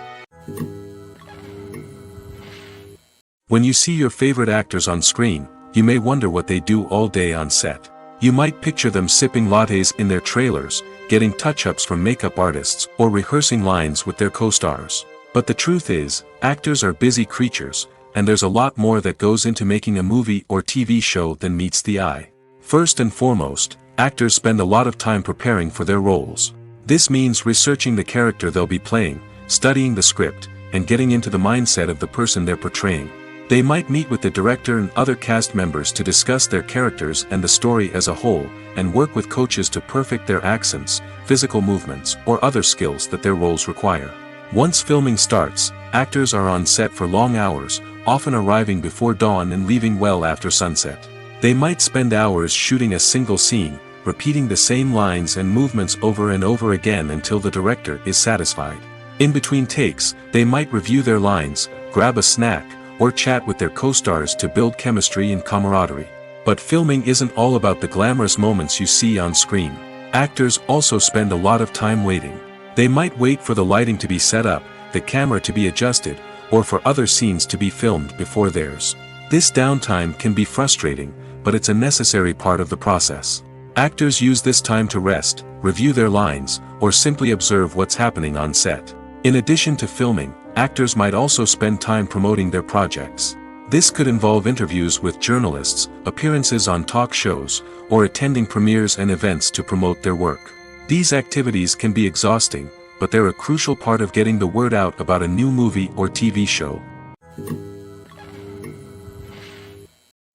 Speaker 2: When you see your favorite actors on screen, you may wonder what they do all day on set. You might picture them sipping lattes in their trailers, getting touch-ups from makeup artists, or rehearsing lines with their co-stars. But the truth is, actors are busy creatures, and there's a lot more that goes into making a movie or TV show than meets the eye. First and foremost, actors spend a lot of time preparing for their roles. This means researching the character they'll be playing, studying the script, and getting into the mindset of the person they're portraying. They might meet with the director and other cast members to discuss their characters and the story as a whole, and work with coaches to perfect their accents, physical movements, or other skills that their roles require. Once filming starts, actors are on set for long hours, often arriving before dawn and leaving well after sunset. They might spend hours shooting a single scene, repeating the same lines and movements over and over again until the director is satisfied. In between takes, they might review their lines, grab a snack, or chat with their co-stars to build chemistry and camaraderie. But filming isn't all about the glamorous moments you see on screen. Actors also spend a lot of time waiting. They might wait for the lighting to be set up, the camera to be adjusted, or for other scenes to be filmed before theirs. This downtime can be frustrating, but it's a necessary part of the process. Actors use this time to rest, review their lines, or simply observe what's happening on set. In addition to filming, actors might also spend time promoting their projects. This could involve interviews with journalists, appearances on talk shows, or attending premieres and events to promote their work. These activities can be exhausting, but they're a crucial part of getting the word out about a new movie or TV show.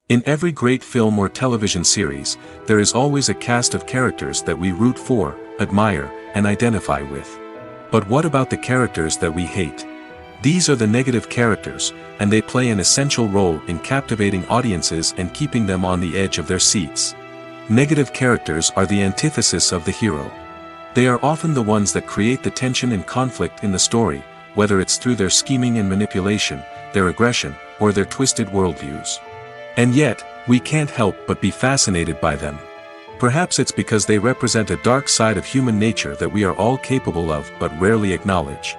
Speaker 2: In every great film or television series, there is always a cast of characters that we root for, admire, and identify with. But what about the characters that we hate? These are the negative characters, and they play an essential role in captivating audiences and keeping them on the edge of their seats. Negative characters are the antithesis of the hero. They are often the ones that create the tension and conflict in the story, whether it's through their scheming and manipulation, their aggression, or their twisted worldviews. And yet, we can't help but be fascinated by them. Perhaps it's because they represent a dark side of human nature that we are all capable of but rarely acknowledge.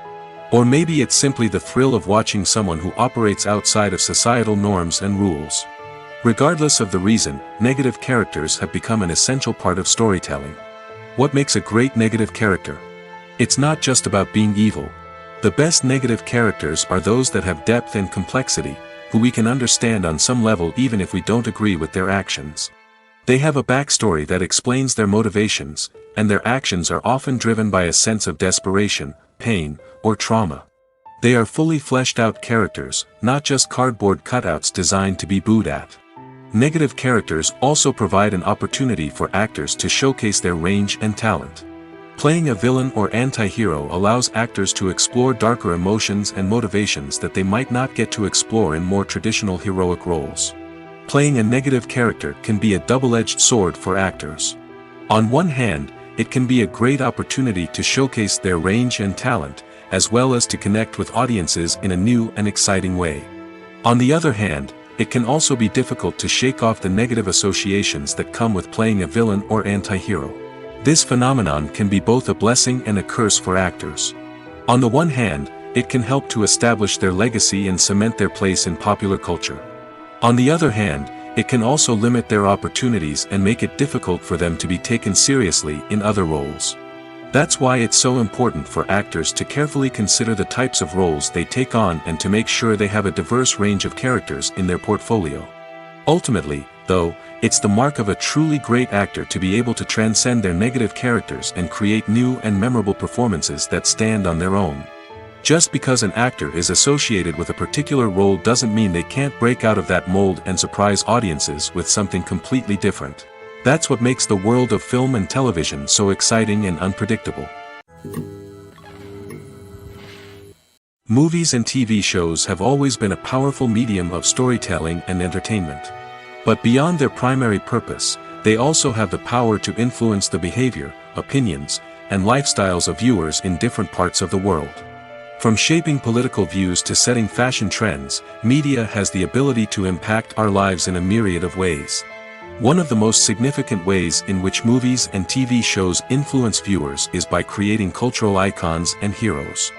Speaker 2: Or maybe it's simply the thrill of watching someone who operates outside of societal norms and rules. Regardless of the reason, negative characters have become an essential part of storytelling. What makes a great negative character? It's not just about being evil. The best negative characters are those that have depth and complexity, who we can understand on some level even if we don't agree with their actions. They have a backstory that explains their motivations, and their actions are often driven by a sense of desperation, pain, or trauma. They are fully fleshed out characters, not just cardboard cutouts designed to be booed at. Negative characters also provide an opportunity for actors to showcase their range and talent. Playing a villain or anti-hero allows actors to explore darker emotions and motivations that they might not get to explore in more traditional heroic roles. Playing a negative character can be a double-edged sword for actors. On one hand, it can be a great opportunity to showcase their range and talent, as well as to connect with audiences in a new and exciting way. On the other hand, it can also be difficult to shake off the negative associations that come with playing a villain or anti-hero. This phenomenon can be both a blessing and a curse for actors. On the one hand, it can help to establish their legacy and cement their place in popular culture. On the other hand, it can also limit their opportunities and make it difficult for them to be taken seriously in other roles. That's why it's so important for actors to carefully consider the types of roles they take on and to make sure they have a diverse range of characters in their portfolio. Ultimately, though, it's the mark of a truly great actor to be able to transcend their negative characters and create new and memorable performances that stand on their own. Just because an actor is associated with a particular role doesn't mean they can't break out of that mold and surprise audiences with something completely different. That's what makes the world of film and television so exciting and unpredictable. Movies and TV shows have always been a powerful medium of storytelling and entertainment. But beyond their primary purpose, they also have the power to influence the behavior, opinions, and lifestyles of viewers in different parts of the world. From shaping political views to setting fashion trends, media has the ability to impact our lives in a myriad of ways. One of the most significant ways in which movies and TV shows influence viewers is by creating cultural icons and heroes.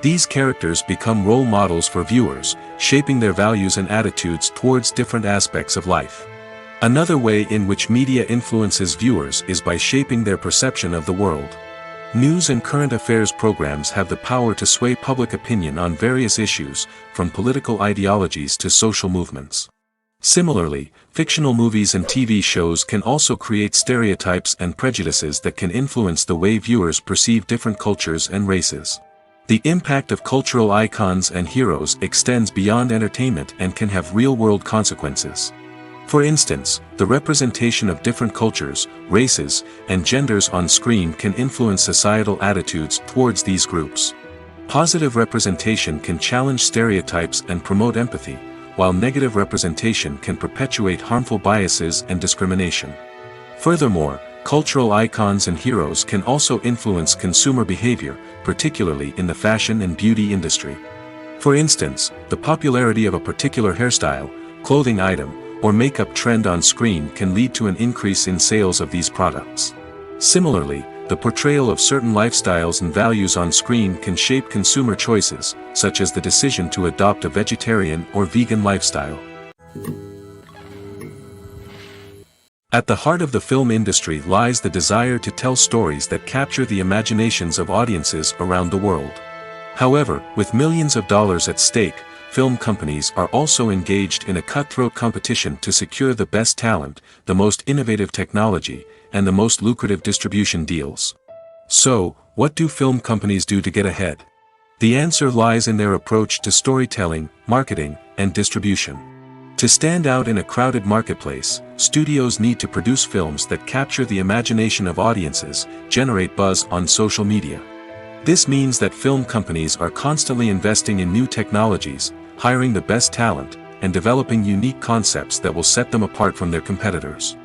Speaker 2: These characters become role models for viewers, shaping their values and attitudes towards different aspects of life. Another way in which media influences viewers is by shaping their perception of the world. News and current affairs programs have the power to sway public opinion on various issues, from political ideologies to social movements. Similarly, fictional movies and TV shows can also create stereotypes and prejudices that can influence the way viewers perceive different cultures and races. The impact of cultural icons and heroes extends beyond entertainment and can have real-world consequences. For instance, the representation of different cultures, races, and genders on screen can influence societal attitudes towards these groups. Positive representation can challenge stereotypes and promote empathy, while negative representation can perpetuate harmful biases and discrimination. Furthermore, cultural icons and heroes can also influence consumer behavior, particularly in the fashion and beauty industry. For instance, the popularity of a particular hairstyle, clothing item, or makeup trend on screen can lead to an increase in sales of these products. Similarly, the portrayal of certain lifestyles and values on screen can shape consumer choices, such as the decision to adopt a vegetarian or vegan lifestyle. At the heart of the film industry lies the desire to tell stories that capture the imaginations of audiences around the world. However, with millions of dollars at stake, film companies are also engaged in a cutthroat competition to secure the best talent, the most innovative technology, and the most lucrative distribution deals. So, what do film companies do to get ahead? The answer lies in their approach to storytelling, marketing, and distribution. To stand out in a crowded marketplace, studios need to produce films that capture the imagination of audiences, generate buzz on social media. This means that film companies are constantly investing in new technologies, hiring the best talent, and developing unique concepts that will set them apart from their competitors.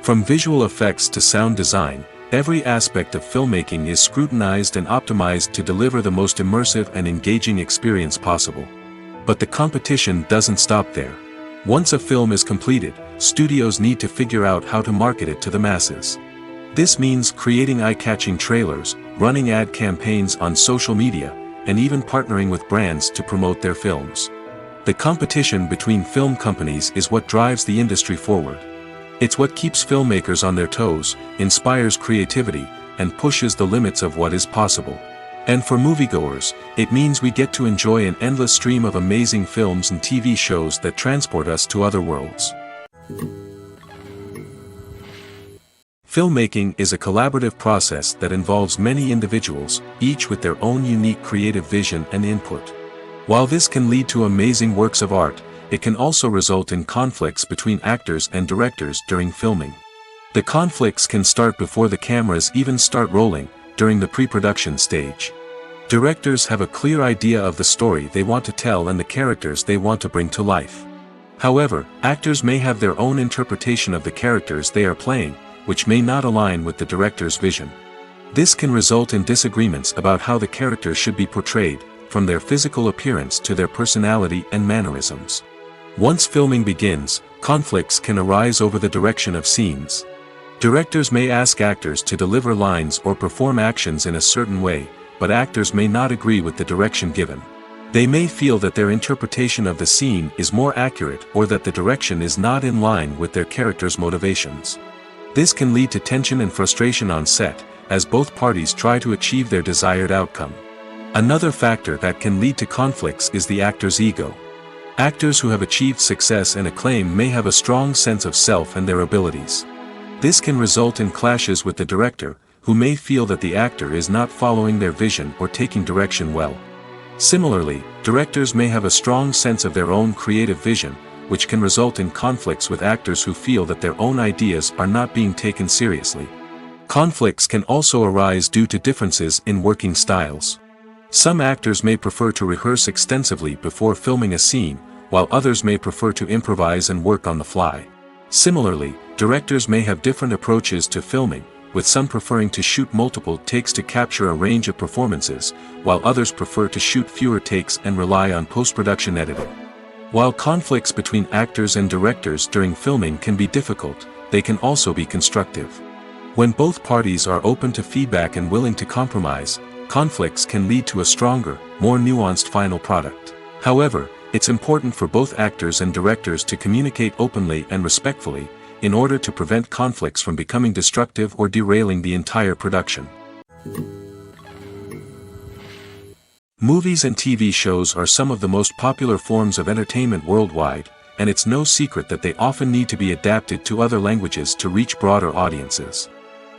Speaker 2: From visual effects to sound design, every aspect of filmmaking is scrutinized and optimized to deliver the most immersive and engaging experience possible. But the competition doesn't stop there. Once a film is completed, studios need to figure out how to market it to the masses. This means creating eye-catching trailers, running ad campaigns on social media, and even partnering with brands to promote their films. The competition between film companies is what drives the industry forward. It's what keeps filmmakers on their toes, inspires creativity, and pushes the limits of what is possible. And for moviegoers, it means we get to enjoy an endless stream of amazing films and TV shows that transport us to other worlds. Filmmaking is a collaborative process that involves many individuals, each with their own unique creative vision and input. While this can lead to amazing works of art, it can also result in conflicts between actors and directors during filming. The conflicts can start before the cameras even start rolling, during the pre-production stage. Directors have a clear idea of the story they want to tell and the characters they want to bring to life. However, actors may have their own interpretation of the characters they are playing, which may not align with the director's vision. This can result in disagreements about how the characters should be portrayed, from their physical appearance to their personality and mannerisms. Once filming begins, conflicts can arise over the direction of scenes. Directors may ask actors to deliver lines or perform actions in a certain way, but actors may not agree with the direction given. They may feel that their interpretation of the scene is more accurate or that the direction is not in line with their character's motivations. This can lead to tension and frustration on set, as both parties try to achieve their desired outcome. Another factor that can lead to conflicts is the actor's ego. Actors who have achieved success and acclaim may have a strong sense of self and their abilities. This can result in clashes with the director, who may feel that the actor is not following their vision or taking direction well. Similarly, directors may have a strong sense of their own creative vision, which can result in conflicts with actors who feel that their own ideas are not being taken seriously. Conflicts can also arise due to differences in working styles. Some actors may prefer to rehearse extensively before filming a scene, while others may prefer to improvise and work on the fly. Similarly, directors may have different approaches to filming, with some preferring to shoot multiple takes to capture a range of performances, while others prefer to shoot fewer takes and rely on post-production editing. While conflicts between actors and directors during filming can be difficult, they can also be constructive. When both parties are open to feedback and willing to compromise, conflicts can lead to a stronger, more nuanced final product. However, it's important for both actors and directors to communicate openly and respectfully, in order to prevent conflicts from becoming destructive or derailing the entire production. Movies and TV shows are some of the most popular forms of entertainment worldwide, and it's no secret that they often need to be adapted to other languages to reach broader audiences.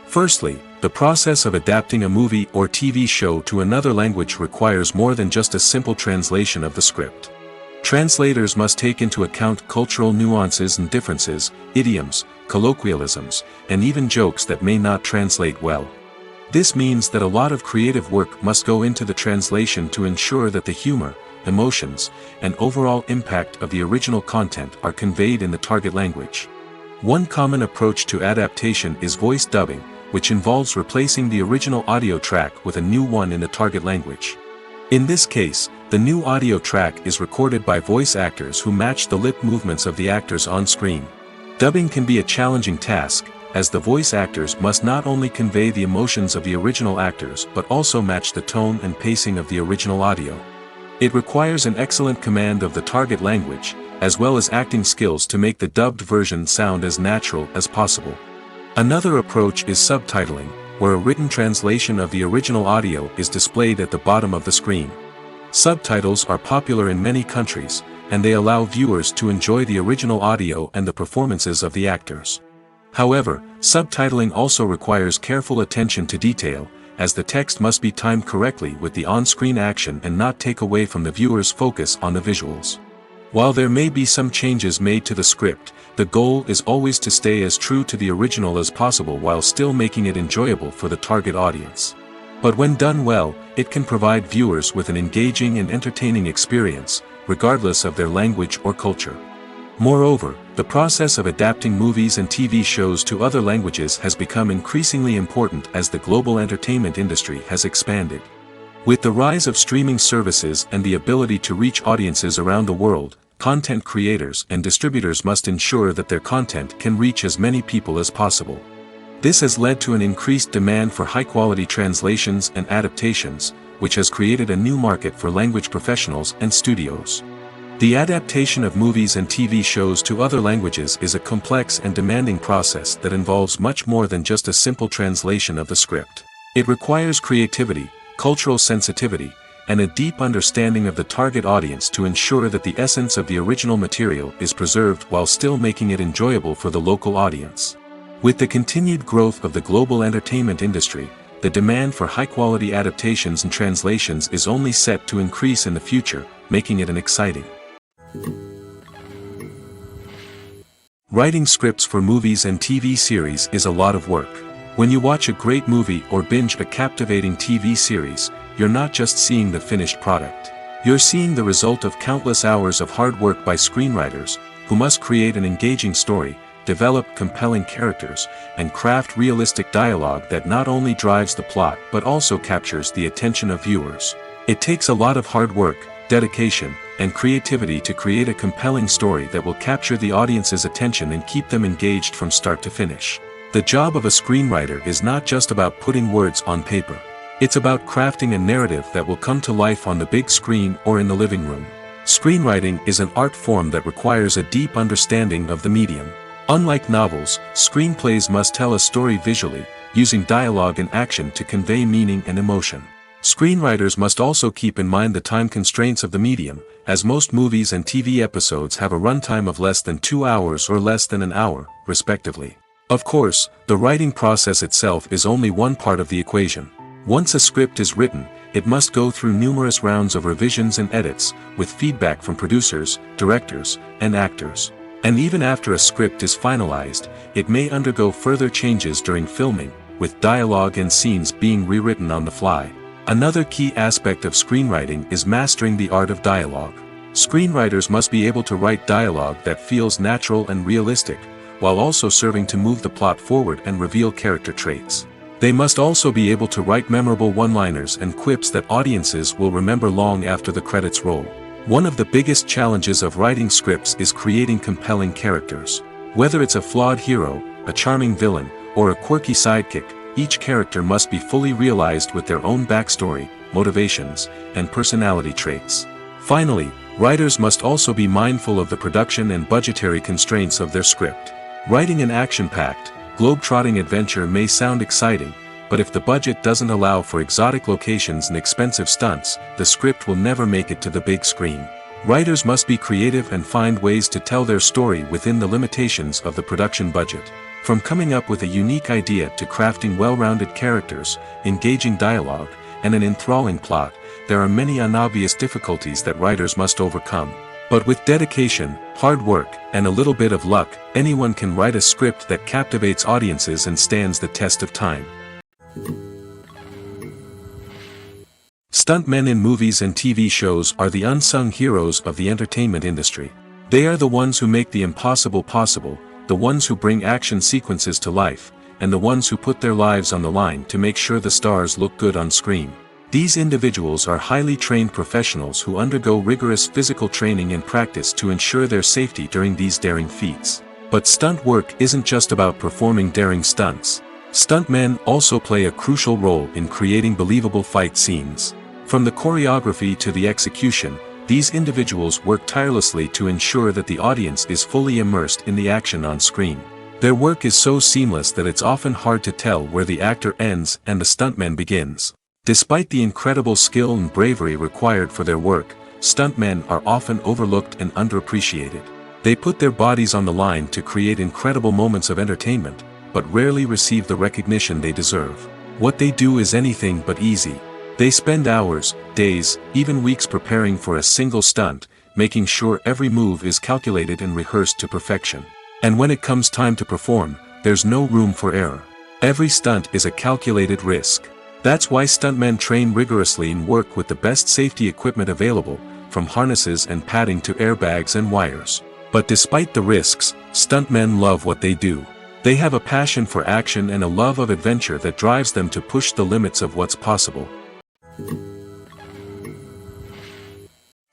Speaker 2: Firstly, the process of adapting a movie or TV show to another language requires more than just a simple translation of the script. Translators must take into account cultural nuances and differences, idioms, colloquialisms, and even jokes that may not translate well. This means that a lot of creative work must go into the translation to ensure that the humor, emotions, and overall impact of the original content are conveyed in the target language. One common approach to adaptation is voice dubbing, which involves replacing the original audio track with a new one in the target language. In this case, the new audio track is recorded by voice actors who match the lip movements of the actors on screen. Dubbing can be a challenging task, as the voice actors must not only convey the emotions of the original actors but also match the tone and pacing of the original audio. It requires an excellent command of the target language, as well as acting skills to make the dubbed version sound as natural as possible. Another approach is subtitling, where a written translation of the original audio is displayed at the bottom of the screen. Subtitles are popular in many countries, and they allow viewers to enjoy the original audio and the performances of the actors. However, subtitling also requires careful attention to detail, as the text must be timed correctly with the on-screen action and not take away from the viewer's focus on the visuals. While there may be some changes made to the script, the goal is always to stay as true to the original as possible while still making it enjoyable for the target audience. But when done well, it can provide viewers with an engaging and entertaining experience, regardless of their language or culture. Moreover, the process of adapting movies and TV shows to other languages has become increasingly important as the global entertainment industry has expanded. With the rise of streaming services and the ability to reach audiences around the world, content creators and distributors must ensure that their content can reach as many people as possible. This has led to an increased demand for high-quality translations and adaptations, which has created a new market for language professionals and studios. The adaptation of movies and TV shows to other languages is a complex and demanding process that involves much more than just a simple translation of the script. It requires creativity, cultural sensitivity, and a deep understanding of the target audience to ensure that the essence of the original material is preserved while still making it enjoyable for the local audience. With the continued growth of the global entertainment industry, the demand for high-quality adaptations and translations is only set to increase in the future, making it an exciting. Writing scripts for movies and TV series is a lot of work. When you watch a great movie or binge a captivating TV series, you're not just seeing the finished product. You're seeing the result of countless hours of hard work by screenwriters, who must create an engaging story, develop compelling characters, and craft realistic dialogue that not only drives the plot but also captures the attention of viewers. It takes a lot of hard work, dedication, and creativity to create a compelling story that will capture the audience's attention and keep them engaged from start to finish. The job of a screenwriter is not just about putting words on paper. It's about crafting a narrative that will come to life on the big screen or in the living room. Screenwriting is an art form that requires a deep understanding of the medium. Unlike novels, screenplays must tell a story visually, using dialogue and action to convey meaning and emotion. Screenwriters must also keep in mind the time constraints of the medium, as most movies and TV episodes have a runtime of less than 2 hours or less than an hour, respectively. Of course, the writing process itself is only one part of the equation. Once a script is written, it must go through numerous rounds of revisions and edits, with feedback from producers, directors, and actors. And even after a script is finalized, it may undergo further changes during filming, with dialogue and scenes being rewritten on the fly. Another key aspect of screenwriting is mastering the art of dialogue. Screenwriters must be able to write dialogue that feels natural and realistic, while also serving to move the plot forward and reveal character traits. They must also be able to write memorable one-liners and quips that audiences will remember long after the credits roll. One of the biggest challenges of writing scripts is creating compelling characters. Whether it's a flawed hero, a charming villain, or a quirky sidekick, each character must be fully realized with their own backstory, motivations, and personality traits. Finally, writers must also be mindful of the production and budgetary constraints of their script. Writing an action-packed, globe-trotting adventure may sound exciting, but if the budget doesn't allow for exotic locations and expensive stunts, the script will never make it to the big screen. Writers must be creative and find ways to tell their story within the limitations of the production budget. From coming up with a unique idea to crafting well-rounded characters, engaging dialogue, and an enthralling plot, there are many unobvious difficulties that writers must overcome. But with dedication, hard work, and a little bit of luck, anyone can write a script that captivates audiences and stands the test of time. Stuntmen in movies and TV shows are the unsung heroes of the entertainment industry. They are the ones who make the impossible possible, the ones who bring action sequences to life, and the ones who put their lives on the line to make sure the stars look good on screen. These individuals are highly trained professionals who undergo rigorous physical training and practice to ensure their safety during these daring feats. But stunt work isn't just about performing daring stunts. Stuntmen also play a crucial role in creating believable fight scenes. From the choreography to the execution, these individuals work tirelessly to ensure that the audience is fully immersed in the action on screen. Their work is so seamless that it's often hard to tell where the actor ends and the stuntman begins. Despite the incredible skill and bravery required for their work, stuntmen are often overlooked and underappreciated. They put their bodies on the line to create incredible moments of entertainment, but rarely receive the recognition they deserve. What they do is anything but easy. They spend hours, days, even weeks preparing for a single stunt, making sure every move is calculated and rehearsed to perfection. And when it comes time to perform, there's no room for error. Every stunt is a calculated risk. That's why stuntmen train rigorously and work with the best safety equipment available, from harnesses and padding to airbags and wires. But despite the risks, stuntmen love what they do. They have a passion for action and a love of adventure that drives them to push the limits of what's possible.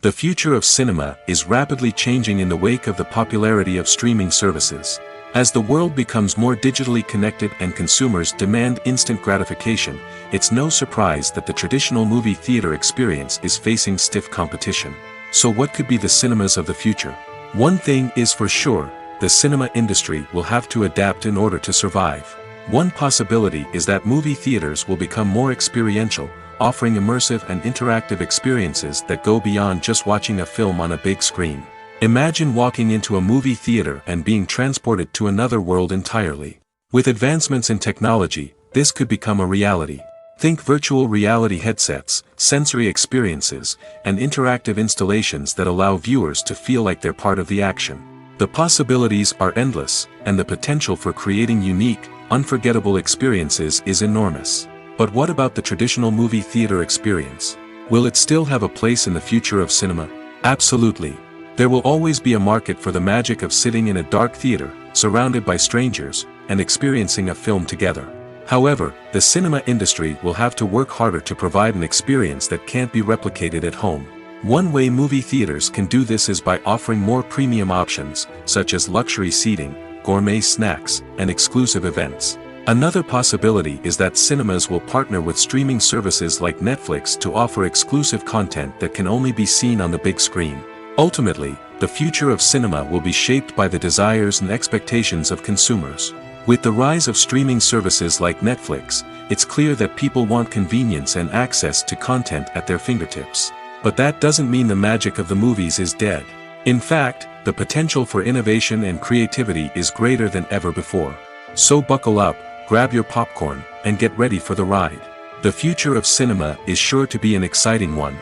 Speaker 2: The future of cinema is rapidly changing in the wake of the popularity of streaming services. As the world becomes more digitally connected and consumers demand instant gratification, it's no surprise that the traditional movie theater experience is facing stiff competition. So what could be the cinemas of the future? One thing is for sure, the cinema industry will have to adapt in order to survive. One possibility is that movie theaters will become more experiential, offering immersive and interactive experiences that go beyond just watching a film on a big screen. Imagine walking into a movie theater and being transported to another world entirely. With advancements in technology, this could become a reality. Think virtual reality headsets, sensory experiences, and interactive installations that allow viewers to feel like they're part of the action. The possibilities are endless, and the potential for creating unique, unforgettable experiences is enormous. But what about the traditional movie theater experience? Will it still have a place in the future of cinema? Absolutely. There will always be a market for the magic of sitting in a dark theater, surrounded by strangers, and experiencing a film together. However, the cinema industry will have to work harder to provide an experience that can't be replicated at home. One way movie theaters can do this is by offering more premium options, such as luxury seating, gourmet snacks, and exclusive events. Another possibility is that cinemas will partner with streaming services like Netflix to offer exclusive content that can only be seen on the big screen. Ultimately, the future of cinema will be shaped by the desires and expectations of consumers. With the rise of streaming services like Netflix, it's clear that people want convenience and access to content at their fingertips. But that doesn't mean the magic of the movies is dead. In fact, the potential for innovation and creativity is greater than ever before. So buckle up, grab your popcorn, and get ready for the ride. The future of cinema is sure to be an exciting one.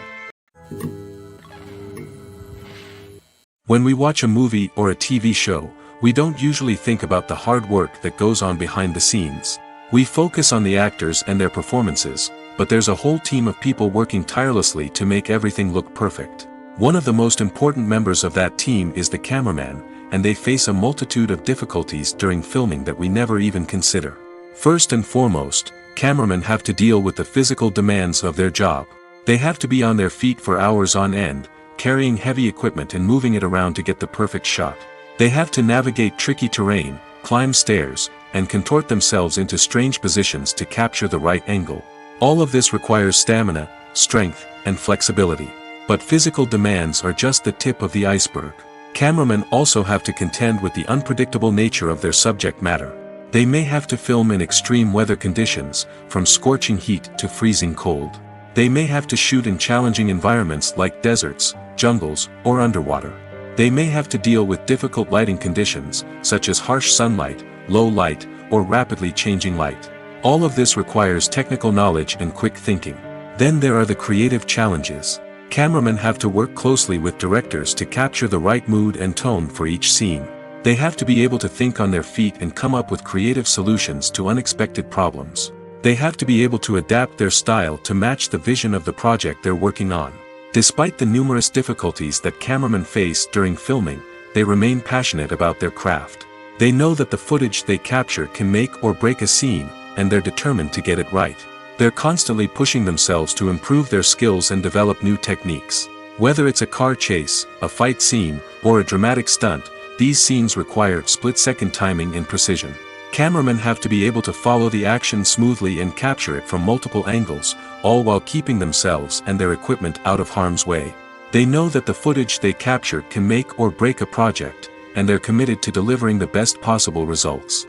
Speaker 2: When we watch a movie or a TV show, we don't usually think about the hard work that goes on behind the scenes. We focus on the actors and their performances, but there's a whole team of people working tirelessly to make everything look perfect. One of the most important members of that team is the cameraman, and they face a multitude of difficulties during filming that we never even consider. First and foremost, cameramen have to deal with the physical demands of their job. They have to be on their feet for hours on end, carrying heavy equipment and moving it around to get the perfect shot. They have to navigate tricky terrain, climb stairs, and contort themselves into strange positions to capture the right angle. All of this requires stamina, strength, and flexibility. But physical demands are just the tip of the iceberg. Cameramen also have to contend with the unpredictable nature of their subject matter. They may have to film in extreme weather conditions, from scorching heat to freezing cold. They may have to shoot in challenging environments like deserts, jungles, or underwater. They may have to deal with difficult lighting conditions, such as harsh sunlight, low light, or rapidly changing light. All of this requires technical knowledge and quick thinking. Then there are the creative challenges. Cameramen have to work closely with directors to capture the right mood and tone for each scene. They have to be able to think on their feet and come up with creative solutions to unexpected problems. They have to be able to adapt their style to match the vision of the project they're working on. Despite the numerous difficulties that cameramen face during filming, they remain passionate about their craft. They know that the footage they capture can make or break a scene, and they're determined to get it right. They're constantly pushing themselves to improve their skills and develop new techniques. Whether it's a car chase, a fight scene, or a dramatic stunt, these scenes require split-second timing and precision. Cameramen have to be able to follow the action smoothly and capture it from multiple angles, all while keeping themselves and their equipment out of harm's way. They know that the footage they capture can make or break a project, and they're committed to delivering the best possible results.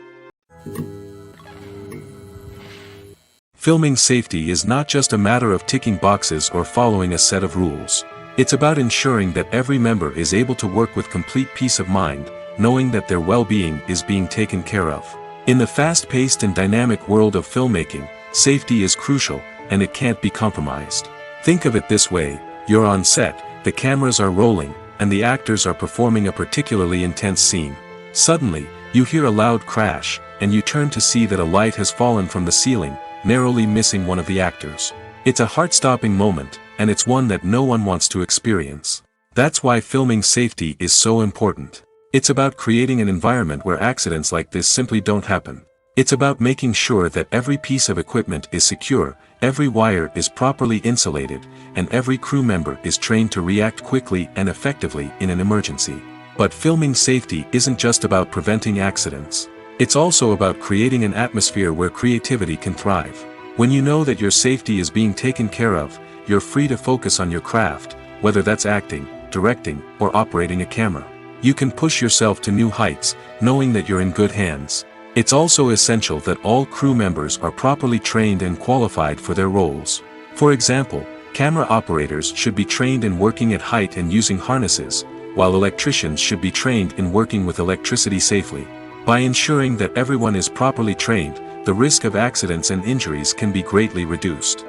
Speaker 2: Filming safety is not just a matter of ticking boxes or following a set of rules. It's about ensuring that every member is able to work with complete peace of mind, knowing that their well-being is being taken care of. In the fast-paced and dynamic world of filmmaking, safety is crucial, and it can't be compromised. Think of it this way: you're on set, the cameras are rolling, and the actors are performing a particularly intense scene. Suddenly, you hear a loud crash, and you turn to see that a light has fallen from the ceiling, narrowly missing one of the actors. It's a heart-stopping moment, and it's one that no one wants to experience. That's why filming safety is so important. It's about creating an environment where accidents like this simply don't happen. It's about making sure that every piece of equipment is secure, every wire is properly insulated, and every crew member is trained to react quickly and effectively in an emergency. But filming safety isn't just about preventing accidents. It's also about creating an atmosphere where creativity can thrive. When you know that your safety is being taken care of, you're free to focus on your craft, whether that's acting, directing, or operating a camera. You can push yourself to new heights, knowing that you're in good hands. It's also essential that all crew members are properly trained and qualified for their roles. For example, camera operators should be trained in working at height and using harnesses, while electricians should be trained in working with electricity safely. By ensuring that everyone is properly trained, the risk of accidents and injuries can be greatly reduced.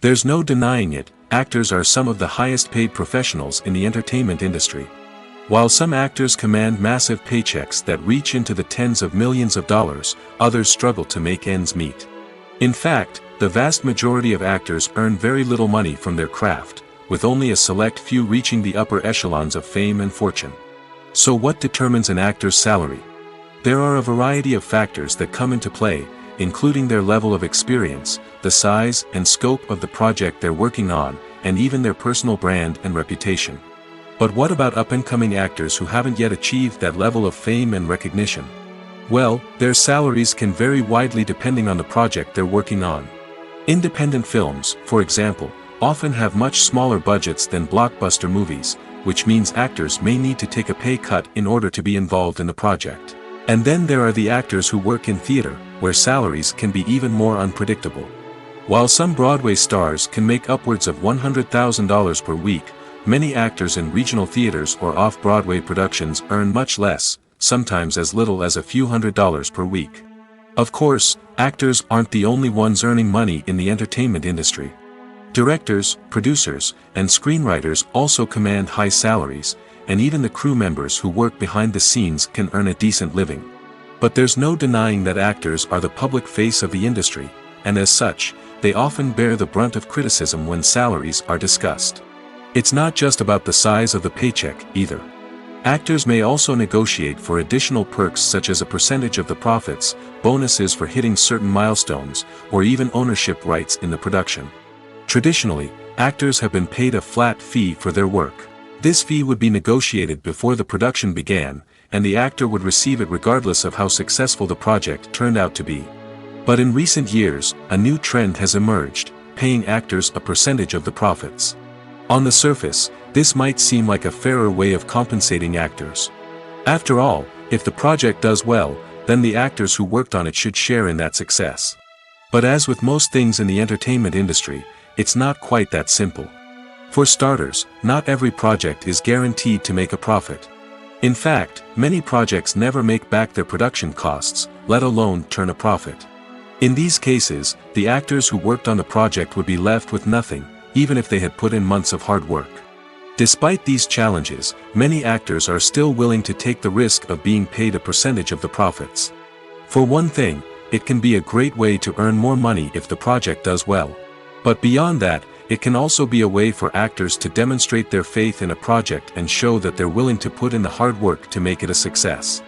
Speaker 2: There's no denying it, actors are some of the highest paid professionals in the entertainment industry. While some actors command massive paychecks that reach into the tens of millions of dollars, others struggle to make ends meet. In fact, the vast majority of actors earn very little money from their craft, with only a select few reaching the upper echelons of fame and fortune. So what determines an actor's salary? There are a variety of factors that come into play, including their level of experience, the size and scope of the project they're working on, and even their personal brand and reputation. But what about up-and-coming actors who haven't yet achieved that level of fame and recognition? Well, their salaries can vary widely depending on the project they're working on. Independent films, for example, often have much smaller budgets than blockbuster movies, which means actors may need to take a pay cut in order to be involved in the project. And then there are the actors who work in theater, where salaries can be even more unpredictable. While some Broadway stars can make upwards of $100,000 per week, many actors in regional theaters or off-Broadway productions earn much less, sometimes as little as a few $100s per week. Of course, actors aren't the only ones earning money in the entertainment industry. Directors, producers, and screenwriters also command high salaries, and even the crew members who work behind the scenes can earn a decent living. But there's no denying that actors are the public face of the industry, and as such, they often bear the brunt of criticism when salaries are discussed. It's not just about the size of the paycheck, either. Actors may also negotiate for additional perks such as a percentage of the profits, bonuses for hitting certain milestones, or even ownership rights in the production. Traditionally, actors have been paid a flat fee for their work. This fee would be negotiated before the production began, and the actor would receive it regardless of how successful the project turned out to be. But in recent years, a new trend has emerged, paying actors a percentage of the profits. On the surface, this might seem like a fairer way of compensating actors. After all, if the project does well, then the actors who worked on it should share in that success. But as with most things in the entertainment industry, it's not quite that simple. For starters, not every project is guaranteed to make a profit. In fact, many projects never make back their production costs, let alone turn a profit. In these cases, the actors who worked on the project would be left with nothing, even if they had put in months of hard work. Despite these challenges, many actors are still willing to take the risk of being paid a percentage of the profits. For one thing, it can be a great way to earn more money if the project does well. But beyond that, it can also be a way for actors to demonstrate their faith in a project and show that they're willing to put in the hard work to make it a success.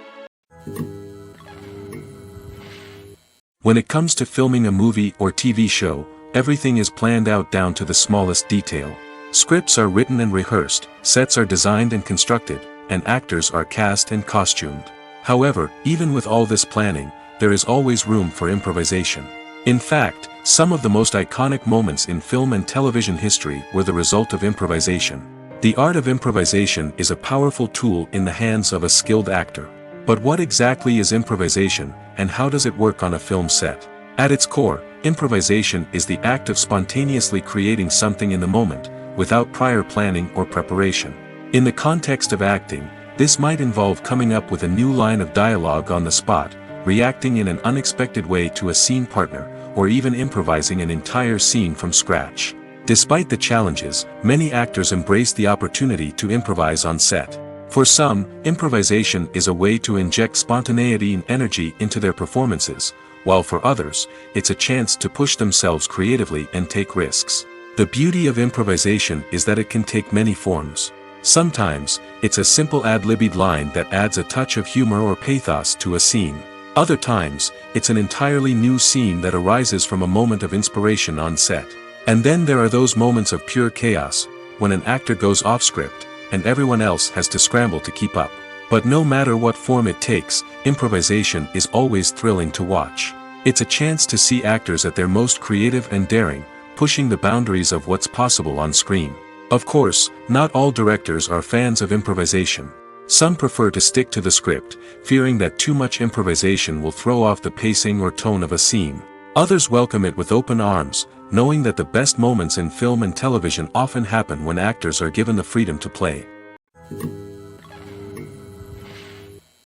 Speaker 2: When it comes to filming a movie or TV show, everything is planned out down to the smallest detail. Scripts are written and rehearsed, sets are designed and constructed, and actors are cast and costumed. However, even with all this planning, there is always room for improvisation. In fact, some of the most iconic moments in film and television history were the result of improvisation. The art of improvisation is a powerful tool in the hands of a skilled actor. But what exactly is improvisation, and how does it work on a film set? At its core, improvisation is the act of spontaneously creating something in the moment, without prior planning or preparation. In the context of acting, this might involve coming up with a new line of dialogue on the spot, reacting in an unexpected way to a scene partner, or even improvising an entire scene from scratch. Despite the challenges, many actors embrace the opportunity to improvise on set. For some, improvisation is a way to inject spontaneity and energy into their performances, while for others, it's a chance to push themselves creatively and take risks. The beauty of improvisation is that it can take many forms. Sometimes, it's a simple ad-libbed line that adds a touch of humor or pathos to a scene. Other times, it's an entirely new scene that arises from a moment of inspiration on set. And then there are those moments of pure chaos, when an actor goes off script, and everyone else has to scramble to keep up. But no matter what form it takes, improvisation is always thrilling to watch. It's a chance to see actors at their most creative and daring, pushing the boundaries of what's possible on screen. Of course, not all directors are fans of improvisation. Some prefer to stick to the script, fearing that too much improvisation will throw off the pacing or tone of a scene. Others welcome it with open arms, knowing that the best moments in film and television often happen when actors are given the freedom to play.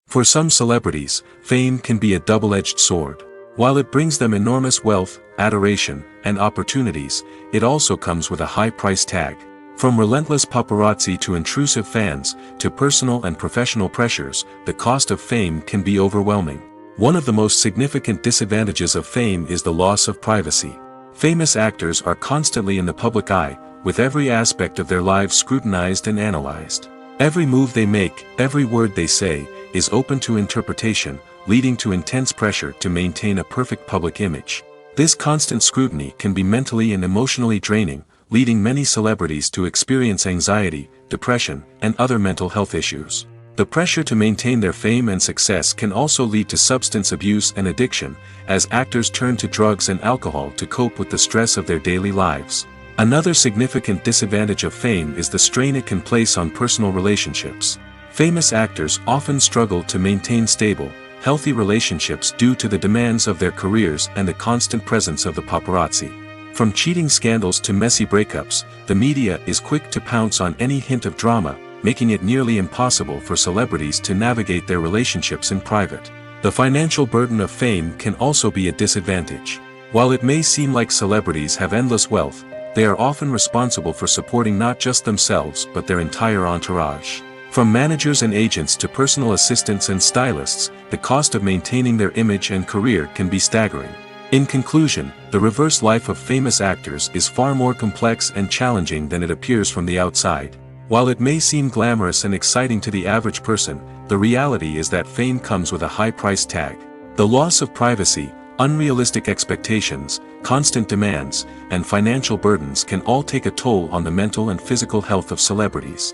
Speaker 2: For some celebrities, fame can be a double-edged sword. While it brings them enormous wealth, adoration, and opportunities, it also comes with a high price tag. From relentless paparazzi to intrusive fans, to personal and professional pressures, the cost of fame can be overwhelming. One of the most significant disadvantages of fame is the loss of privacy. Famous actors are constantly in the public eye, with every aspect of their lives scrutinized and analyzed. Every move they make, every word they say, is open to interpretation, leading to intense pressure to maintain a perfect public image. This constant scrutiny can be mentally and emotionally draining, leading many celebrities to experience anxiety, depression, and other mental health issues. The pressure to maintain their fame and success can also lead to substance abuse and addiction, as actors turn to drugs and alcohol to cope with the stress of their daily lives. Another significant disadvantage of fame is the strain it can place on personal relationships. Famous actors often struggle to maintain stable, healthy relationships due to the demands of their careers and the constant presence of the paparazzi. From cheating scandals to messy breakups, the media is quick to pounce on any hint of drama, making it nearly impossible for celebrities to navigate their relationships in private. The financial burden of fame can also be a disadvantage. While it may seem like celebrities have endless wealth, they are often responsible for supporting not just themselves but their entire entourage. From managers and agents to personal assistants and stylists, the cost of maintaining their image and career can be staggering. In conclusion, the reverse life of famous actors is far more complex and challenging than it appears from the outside. While it may seem glamorous and exciting to the average person, the reality is that fame comes with a high price tag. The loss of privacy, unrealistic expectations, constant demands, and financial burdens can all take a toll on the mental and physical health of celebrities.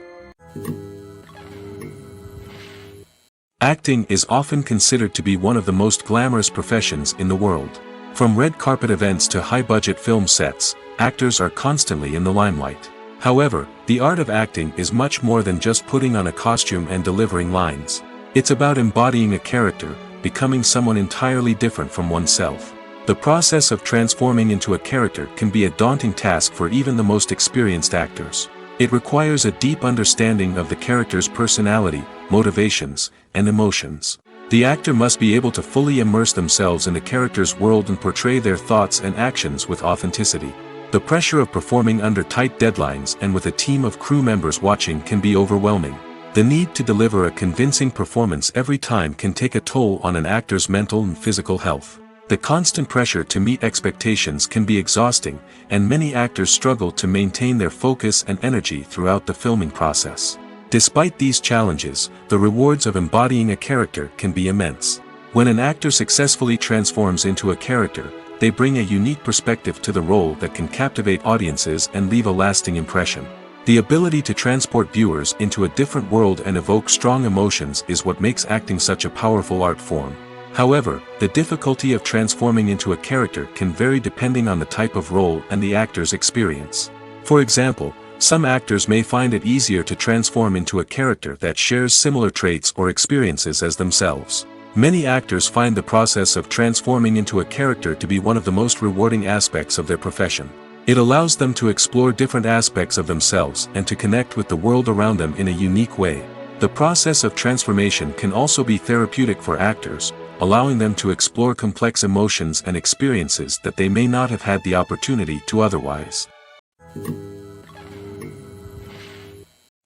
Speaker 2: Acting is often considered to be one of the most glamorous professions in the world. From red carpet events to high-budget film sets, actors are constantly in the limelight. However, the art of acting is much more than just putting on a costume and delivering lines. It's about embodying a character, becoming someone entirely different from oneself. The process of transforming into a character can be a daunting task for even the most experienced actors. It requires a deep understanding of the character's personality, motivations, and emotions. The actor must be able to fully immerse themselves in the character's world and portray their thoughts and actions with authenticity. The pressure of performing under tight deadlines and with a team of crew members watching can be overwhelming. The need to deliver a convincing performance every time can take a toll on an actor's mental and physical health. The constant pressure to meet expectations can be exhausting, and many actors struggle to maintain their focus and energy throughout the filming process. Despite these challenges, the rewards of embodying a character can be immense. When an actor successfully transforms into a character, they bring a unique perspective to the role that can captivate audiences and leave a lasting impression. The ability to transport viewers into a different world and evoke strong emotions is what makes acting such a powerful art form. However, the difficulty of transforming into a character can vary depending on the type of role and the actor's experience. For example, some actors may find it easier to transform into a character that shares similar traits or experiences as themselves. Many actors find the process of transforming into a character to be one of the most rewarding aspects of their profession. It allows them to explore different aspects of themselves and to connect with the world around them in a unique way. The process of transformation can also be therapeutic for actors, allowing them to explore complex emotions and experiences that they may not have had the opportunity to otherwise.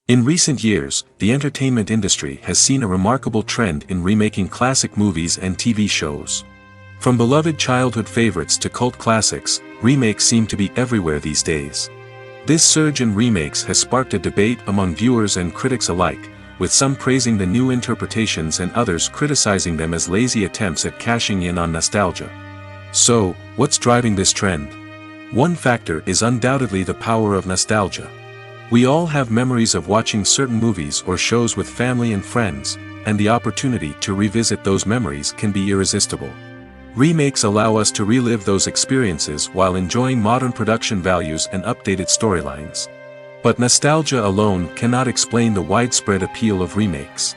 Speaker 2: In recent years, the entertainment industry has seen a remarkable trend in remaking classic movies and TV shows. From beloved childhood favorites to cult classics, remakes seem to be everywhere these days. This surge in remakes has sparked a debate among viewers and critics alike, with some praising the new interpretations and others criticizing them as lazy attempts at cashing in on nostalgia. So, what's driving this trend? One factor is undoubtedly the power of nostalgia. We all have memories of watching certain movies or shows with family and friends, and the opportunity to revisit those memories can be irresistible. Remakes allow us to relive those experiences while enjoying modern production values and updated storylines. But nostalgia alone cannot explain the widespread appeal of remakes.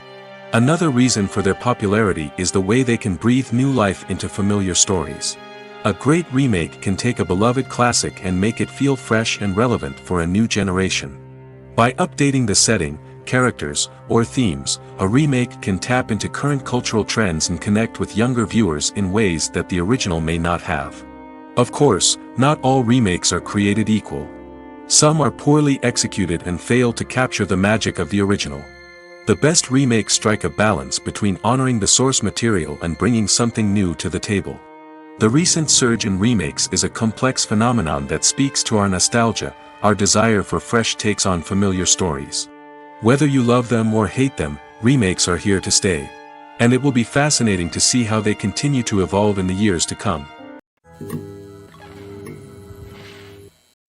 Speaker 2: Another reason for their popularity is the way they can breathe new life into familiar stories. A great remake can take a beloved classic and make it feel fresh and relevant for a new generation. By updating the setting, characters, or themes, a remake can tap into current cultural trends and connect with younger viewers in ways that the original may not have. Of course, not all remakes are created equal. Some are poorly executed and fail to capture the magic of the original. The best remakes strike a balance between honoring the source material and bringing something new to the table. The recent surge in remakes is a complex phenomenon that speaks to our nostalgia, our desire for fresh takes on familiar stories. Whether you love them or hate them, remakes are here to stay. And it will be fascinating to see how they continue to evolve in the years to come.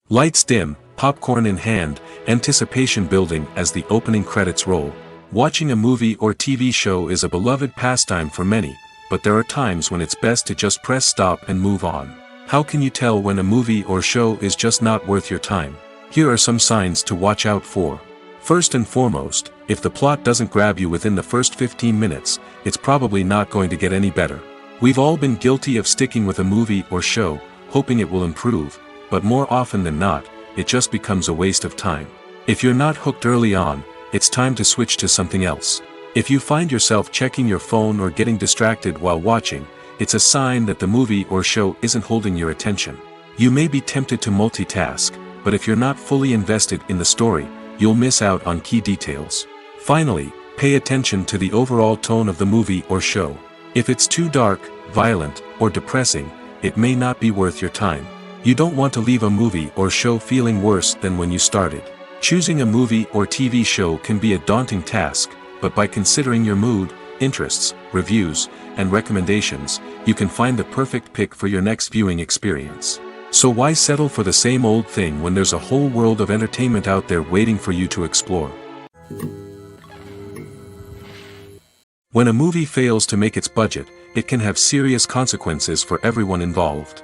Speaker 2: Lights dim, popcorn in hand, anticipation building as the opening credits roll. Watching a movie or TV show is a beloved pastime for many, but there are times when it's best to just press stop and move on. How can you tell when a movie or show is just not worth your time? Here are some signs to watch out for. First and foremost, if the plot doesn't grab you within the first 15 minutes, it's probably not going to get any better. We've all been guilty of sticking with a movie or show, hoping it will improve, but more often than not, it just becomes a waste of time. If you're not hooked early on, it's time to switch to something else. If you find yourself checking your phone or getting distracted while watching, it's a sign that the movie or show isn't holding your attention. You may be tempted to multitask, but if you're not fully invested in the story, you'll miss out on key details. Finally, pay attention to the overall tone of the movie or show. If it's too dark, violent, or depressing, it may not be worth your time. You don't want to leave a movie or show feeling worse than when you started. Choosing a movie or TV show can be a daunting task, but by considering your mood, interests, reviews, and recommendations, you can find the perfect pick for your next viewing experience. So why settle for the same old thing when there's a whole world of entertainment out there waiting for you to explore? When a movie fails to make its budget, it can have serious consequences for everyone involved.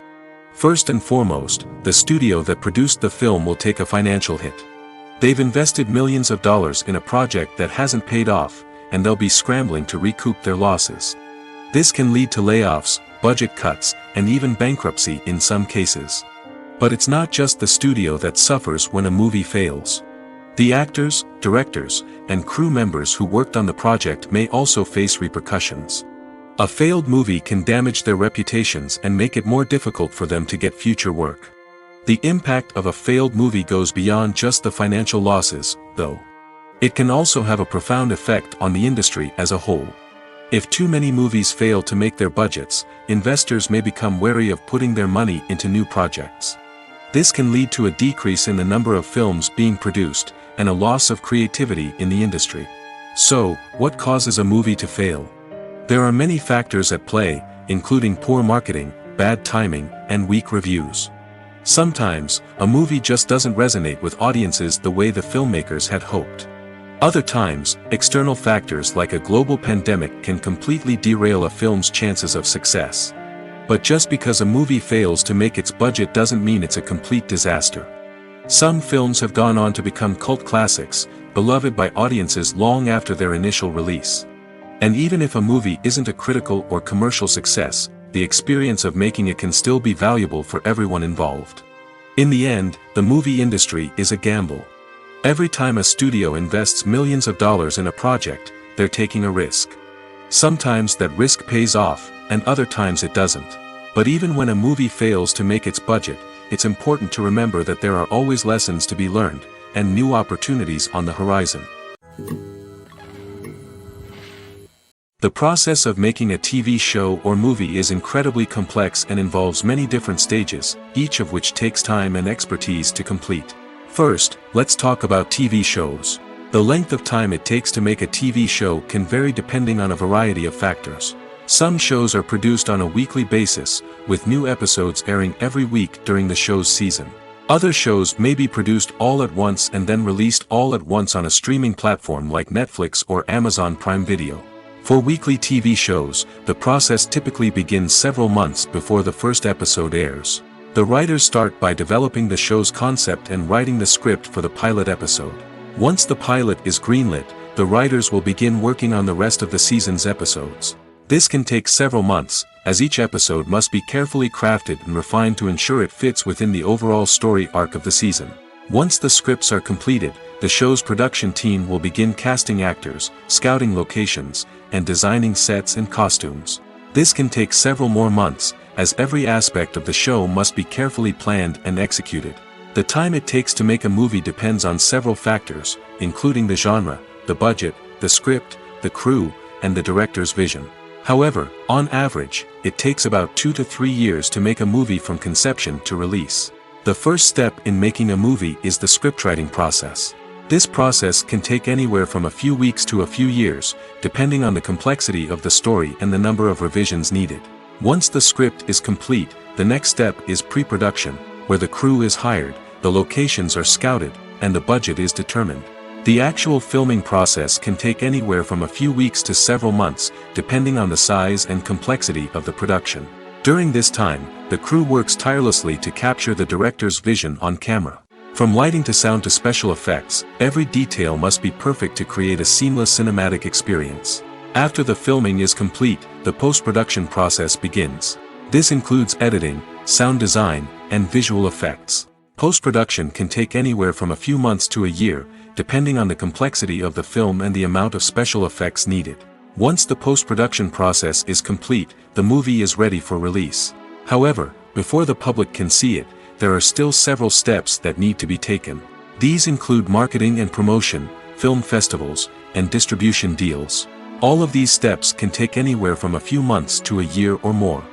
Speaker 2: First and foremost, the studio that produced the film will take a financial hit. They've invested millions of dollars in a project that hasn't paid off, and they'll be scrambling to recoup their losses. This can lead to layoffs, budget cuts, and even bankruptcy in some cases. But it's not just the studio that suffers when a movie fails. The actors, directors, and crew members who worked on the project may also face repercussions. A failed movie can damage their reputations and make it more difficult for them to get future work. The impact of a failed movie goes beyond just the financial losses, though. It can also have a profound effect on the industry as a whole. If too many movies fail to make their budgets, investors may become wary of putting their money into new projects. This can lead to a decrease in the number of films being produced, and a loss of creativity in the industry. So, what causes a movie to fail? There are many factors at play, including poor marketing, bad timing, and weak reviews. Sometimes, a movie just doesn't resonate with audiences the way the filmmakers had hoped. Other times, external factors like a global pandemic can completely derail a film's chances of success. But just because a movie fails to make its budget doesn't mean it's a complete disaster. Some films have gone on to become cult classics, beloved by audiences long after their initial release. And even if a movie isn't a critical or commercial success, the experience of making it can still be valuable for everyone involved. In the end, the movie industry is a gamble. Every time a studio invests millions of dollars in a project, they're taking a risk. Sometimes that risk pays off, and other times it doesn't. But even when a movie fails to make its budget, it's important to remember that there are always lessons to be learned, and new opportunities on the horizon. The process of making a TV show or movie is incredibly complex and involves many different stages, each of which takes time and expertise to complete. First, let's talk about TV shows. The length of time it takes to make a TV show can vary depending on a variety of factors. Some shows are produced on a weekly basis, with new episodes airing every week during the show's season. Other shows may be produced all at once and then released all at once on a streaming platform like Netflix or Amazon Prime Video. For weekly TV shows, the process typically begins several months before the first episode airs. The writers start by developing the show's concept and writing the script for the pilot episode. Once the pilot is greenlit, the writers will begin working on the rest of the season's episodes. This can take several months, as each episode must be carefully crafted and refined to ensure it fits within the overall story arc of the season. Once the scripts are completed, the show's production team will begin casting actors, scouting locations, and designing sets and costumes. This can take several more months, as every aspect of the show must be carefully planned and executed. The time it takes to make a movie depends on several factors, including the genre, the budget, the script, the crew, and the director's vision. However, on average, it takes about 2 to 3 years to make a movie from conception to release. The first step in making a movie is the scriptwriting process. This process can take anywhere from a few weeks to a few years, depending on the complexity of the story and the number of revisions needed. Once the script is complete, the next step is pre-production, where the crew is hired, the locations are scouted, and the budget is determined. The actual filming process can take anywhere from a few weeks to several months, depending on the size and complexity of the production. During this time, the crew works tirelessly to capture the director's vision on camera. From lighting to sound to special effects, every detail must be perfect to create a seamless cinematic experience. After the filming is complete, the post-production process begins. This includes editing, sound design, and visual effects. Post-production can take anywhere from a few months to a year, depending on the complexity of the film and the amount of special effects needed. Once the post-production process is complete, the movie is ready for release. However, before the public can see it, there are still several steps that need to be taken. These include marketing and promotion, film festivals, and distribution deals. All of these steps can take anywhere from a few months to a year or more.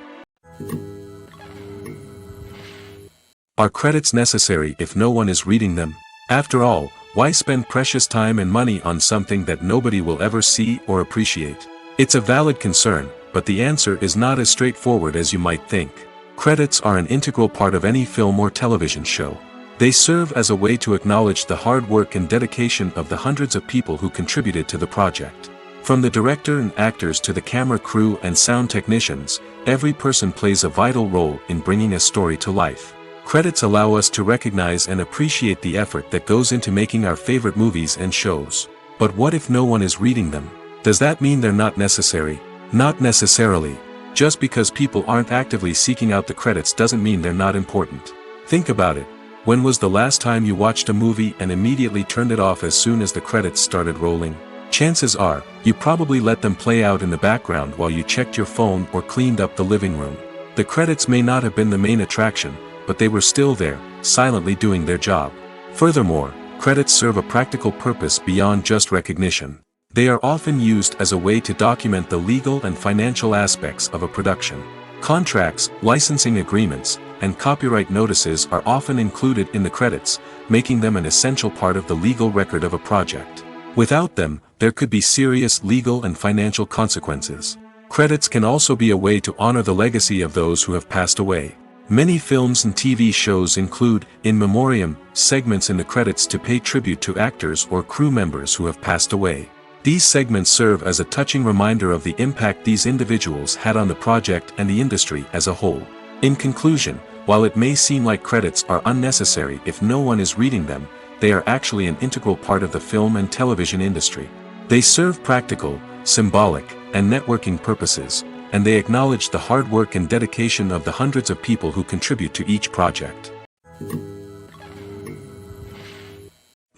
Speaker 2: Are credits necessary if no one is reading them? After all, why spend precious time and money on something that nobody will ever see or appreciate? It's a valid concern, but the answer is not as straightforward as you might think. Credits are an integral part of any film or television show. They serve as a way to acknowledge the hard work and dedication of the hundreds of people who contributed to the project. From the director and actors to the camera crew and sound technicians, every person plays a vital role in bringing a story to life. Credits allow us to recognize and appreciate the effort that goes into making our favorite movies and shows. But what if no one is reading them? Does that mean they're not necessary? Not necessarily. Just because people aren't actively seeking out the credits doesn't mean they're not important. Think about it. When was the last time you watched a movie and immediately turned it off as soon as the credits started rolling? Chances are, you probably let them play out in the background while you checked your phone or cleaned up the living room. The credits may not have been the main attraction, but they were still there, silently doing their job. Furthermore, credits serve a practical purpose beyond just recognition. They are often used as a way to document the legal and financial aspects of a production. Contracts, licensing agreements, and copyright notices are often included in the credits, making them an essential part of the legal record of a project. Without them, there could be serious legal and financial consequences. Credits can also be a way to honor the legacy of those who have passed away. Many films and TV shows include, in memoriam, segments in the credits to pay tribute to actors or crew members who have passed away. These segments serve as a touching reminder of the impact these individuals had on the project and the industry as a whole. In conclusion, while it may seem like credits are unnecessary if no one is reading them, they are actually an integral part of the film and television industry. They serve practical, symbolic, and networking purposes, and they acknowledge the hard work and dedication of the hundreds of people who contribute to each project.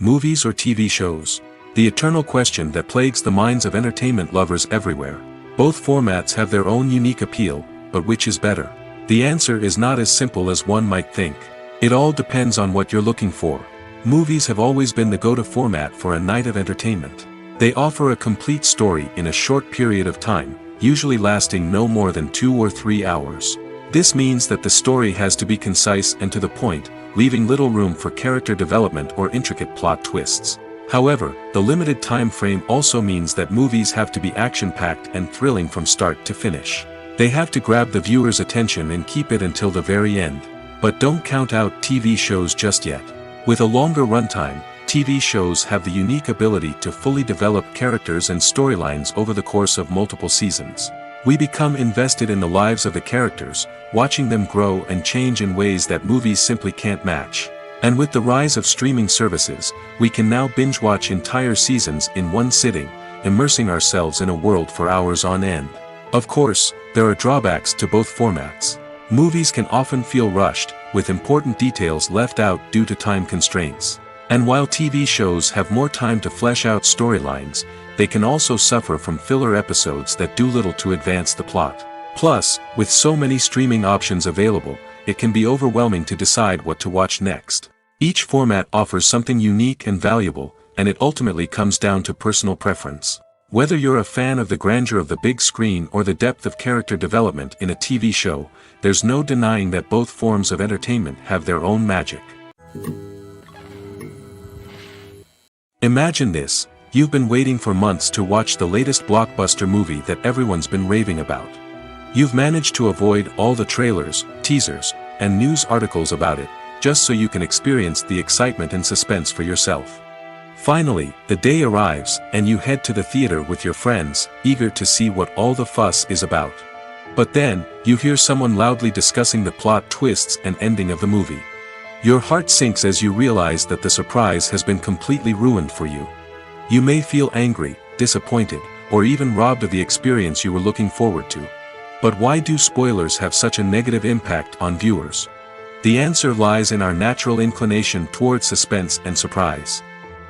Speaker 2: Movies or TV shows? The eternal question that plagues the minds of entertainment lovers everywhere. Both formats have their own unique appeal, but which is better? The answer is not as simple as one might think. It all depends on what you're looking for. Movies have always been the go-to format for a night of entertainment. They offer a complete story in a short period of time, usually lasting no more than 2 or 3 hours. This means that the story has to be concise and to the point, leaving little room for character development or intricate plot twists. However, the limited time frame also means that movies have to be action-packed and thrilling from start to finish. They have to grab the viewer's attention and keep it until the very end. But don't count out TV shows just yet. With a longer runtime, TV shows have the unique ability to fully develop characters and storylines over the course of multiple seasons. We become invested in the lives of the characters, watching them grow and change in ways that movies simply can't match. And with the rise of streaming services, we can now binge-watch entire seasons in one sitting, immersing ourselves in a world for hours on end. Of course, there are drawbacks to both formats. Movies can often feel rushed, with important details left out due to time constraints. And while TV shows have more time to flesh out storylines, they can also suffer from filler episodes that do little to advance the plot. Plus, with so many streaming options available, it can be overwhelming to decide what to watch next. Each format offers something unique and valuable, and it ultimately comes down to personal preference. Whether you're a fan of the grandeur of the big screen or the depth of character development in a TV show, there's no denying that both forms of entertainment have their own magic. Imagine this: you've been waiting for months to watch the latest blockbuster movie that everyone's been raving about. You've managed to avoid all the trailers, teasers, and news articles about it, just so you can experience the excitement and suspense for yourself. Finally, the day arrives, and you head to the theater with your friends, eager to see what all the fuss is about. But then, you hear someone loudly discussing the plot twists and ending of the movie. Your heart sinks as you realize that the surprise has been completely ruined for you. You may feel angry, disappointed, or even robbed of the experience you were looking forward to. But why do spoilers have such a negative impact on viewers? The answer lies in our natural inclination towards suspense and surprise.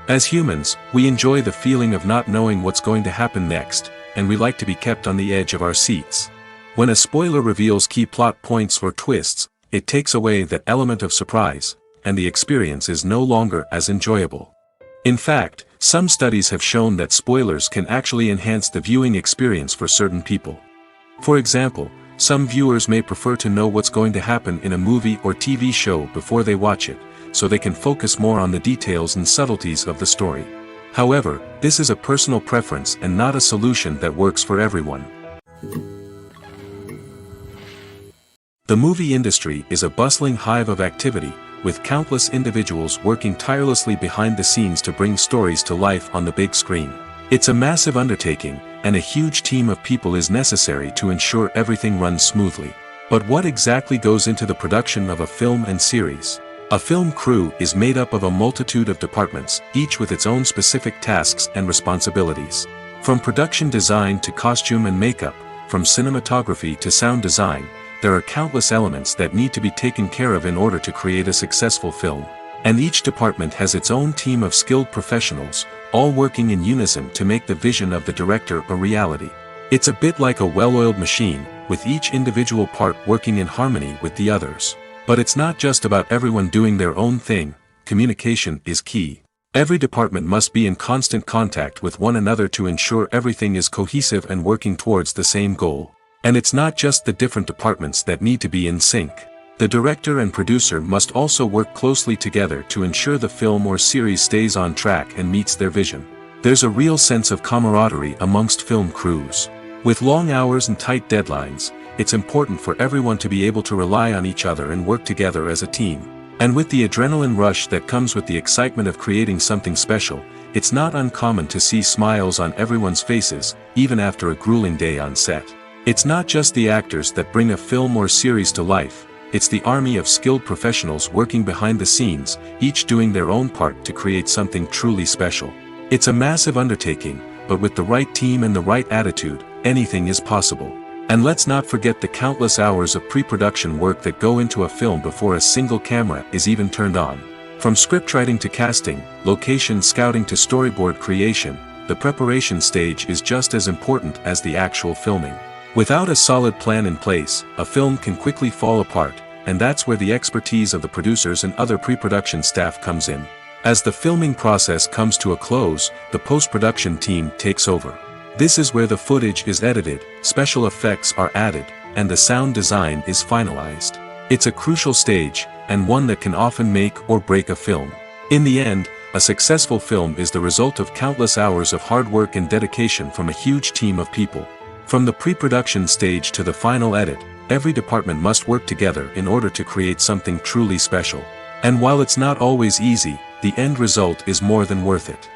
Speaker 2: As humans, we enjoy the feeling of not knowing what's going to happen next, and we like to be kept on the edge of our seats. When a spoiler reveals key plot points or twists, it takes away that element of surprise, and the experience is no longer as enjoyable. In fact, some studies have shown that spoilers can actually enhance the viewing experience for certain people. For example, some viewers may prefer to know what's going to happen in a movie or TV show before they watch it, so they can focus more on the details and subtleties of the story. However, this is a personal preference and not a solution that works for everyone. The movie industry is a bustling hive of activity, with countless individuals working tirelessly behind the scenes to bring stories to life on the big screen. It's a massive undertaking, and a huge team of people is necessary to ensure everything runs smoothly. But what exactly goes into the production of a film and series? A film crew is made up of a multitude of departments, each with its own specific tasks and responsibilities. From production design to costume and makeup, from cinematography to sound design, there are countless elements that need to be taken care of in order to create a successful film. And each department has its own team of skilled professionals, all working in unison to make the vision of the director a reality. It's a bit like a well-oiled machine, with each individual part working in harmony with the others. But it's not just about everyone doing their own thing. Communication is key. Every department must be in constant contact with one another to ensure everything is cohesive and working towards the same goal. And it's not just the different departments that need to be in sync. The director and producer must also work closely together to ensure the film or series stays on track and meets their vision. There's a real sense of camaraderie amongst film crews. With long hours and tight deadlines, it's important for everyone to be able to rely on each other and work together as a team. And with the adrenaline rush that comes with the excitement of creating something special, it's not uncommon to see smiles on everyone's faces, even after a grueling day on set. It's not just the actors that bring a film or series to life, it's the army of skilled professionals working behind the scenes, each doing their own part to create something truly special. It's a massive undertaking, but with the right team and the right attitude, anything is possible. And let's not forget the countless hours of pre-production work that go into a film before a single camera is even turned on. From scriptwriting to casting, location scouting to storyboard creation, the preparation stage is just as important as the actual filming. Without a solid plan in place, a film can quickly fall apart, and that's where the expertise of the producers and other pre-production staff comes in. As the filming process comes to a close, the post-production team takes over. This is where the footage is edited, special effects are added, and the sound design is finalized. It's a crucial stage, and one that can often make or break a film. In the end, a successful film is the result of countless hours of hard work and dedication from a huge team of people. From the pre-production stage to the final edit, every department must work together in order to create something truly special. And while it's not always easy, the end result is more than worth it.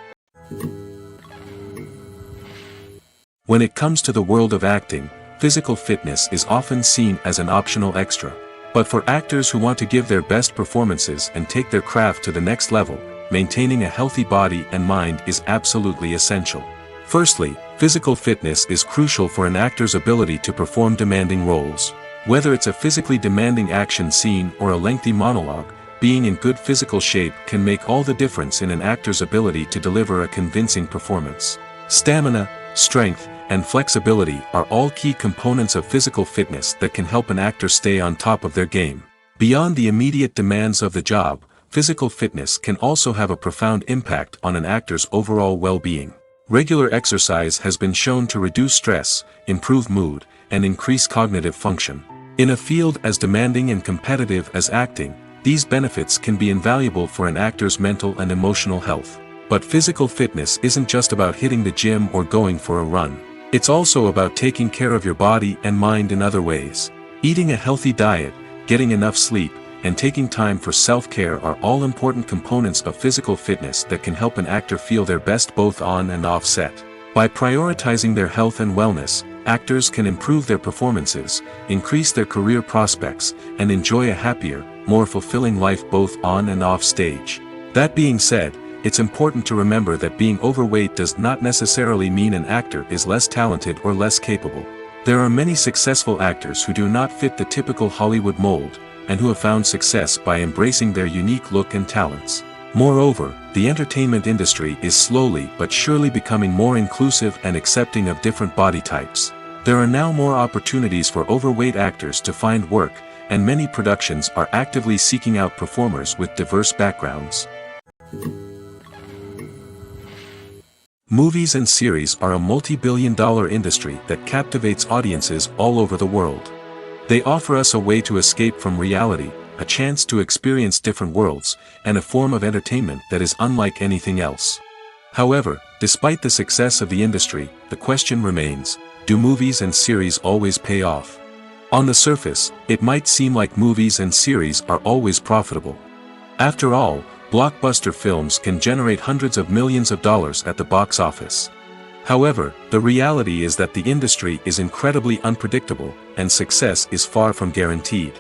Speaker 2: When it comes to the world of acting, physical fitness is often seen as an optional extra. But for actors who want to give their best performances and take their craft to the next level, maintaining a healthy body and mind is absolutely essential. Firstly, physical fitness is crucial for an actor's ability to perform demanding roles. Whether it's a physically demanding action scene or a lengthy monologue, being in good physical shape can make all the difference in an actor's ability to deliver a convincing performance. Stamina, strength, and flexibility are all key components of physical fitness that can help an actor stay on top of their game. Beyond the immediate demands of the job, physical fitness can also have a profound impact on an actor's overall well-being. Regular exercise has been shown to reduce stress, improve mood, and increase cognitive function. In a field as demanding and competitive as acting, these benefits can be invaluable for an actor's mental and emotional health. But physical fitness isn't just about hitting the gym or going for a run. It's also about taking care of your body and mind in other ways. Eating a healthy diet, getting enough sleep, and taking time for self-care are all important components of physical fitness that can help an actor feel their best both on and off set. By prioritizing their health and wellness, actors can improve their performances, increase their career prospects, and enjoy a happier, more fulfilling life both on and off stage. That being said, it's important to remember that being overweight does not necessarily mean an actor is less talented or less capable. There are many successful actors who do not fit the typical Hollywood mold, and who have found success by embracing their unique look and talents. Moreover, the entertainment industry is slowly but surely becoming more inclusive and accepting of different body types. There are now more opportunities for overweight actors to find work, and many productions are actively seeking out performers with diverse backgrounds. Movies and series are a multi-billion-dollar industry that captivates audiences all over the world. They offer us a way to escape from reality, a chance to experience different worlds, and a form of entertainment that is unlike anything else. However, despite the success of the industry, the question remains, do movies and series always pay off? On the surface, it might seem like movies and series are always profitable. After all, blockbuster films can generate hundreds of millions of dollars at the box office. However, the reality is that the industry is incredibly unpredictable, and success is far from guaranteed.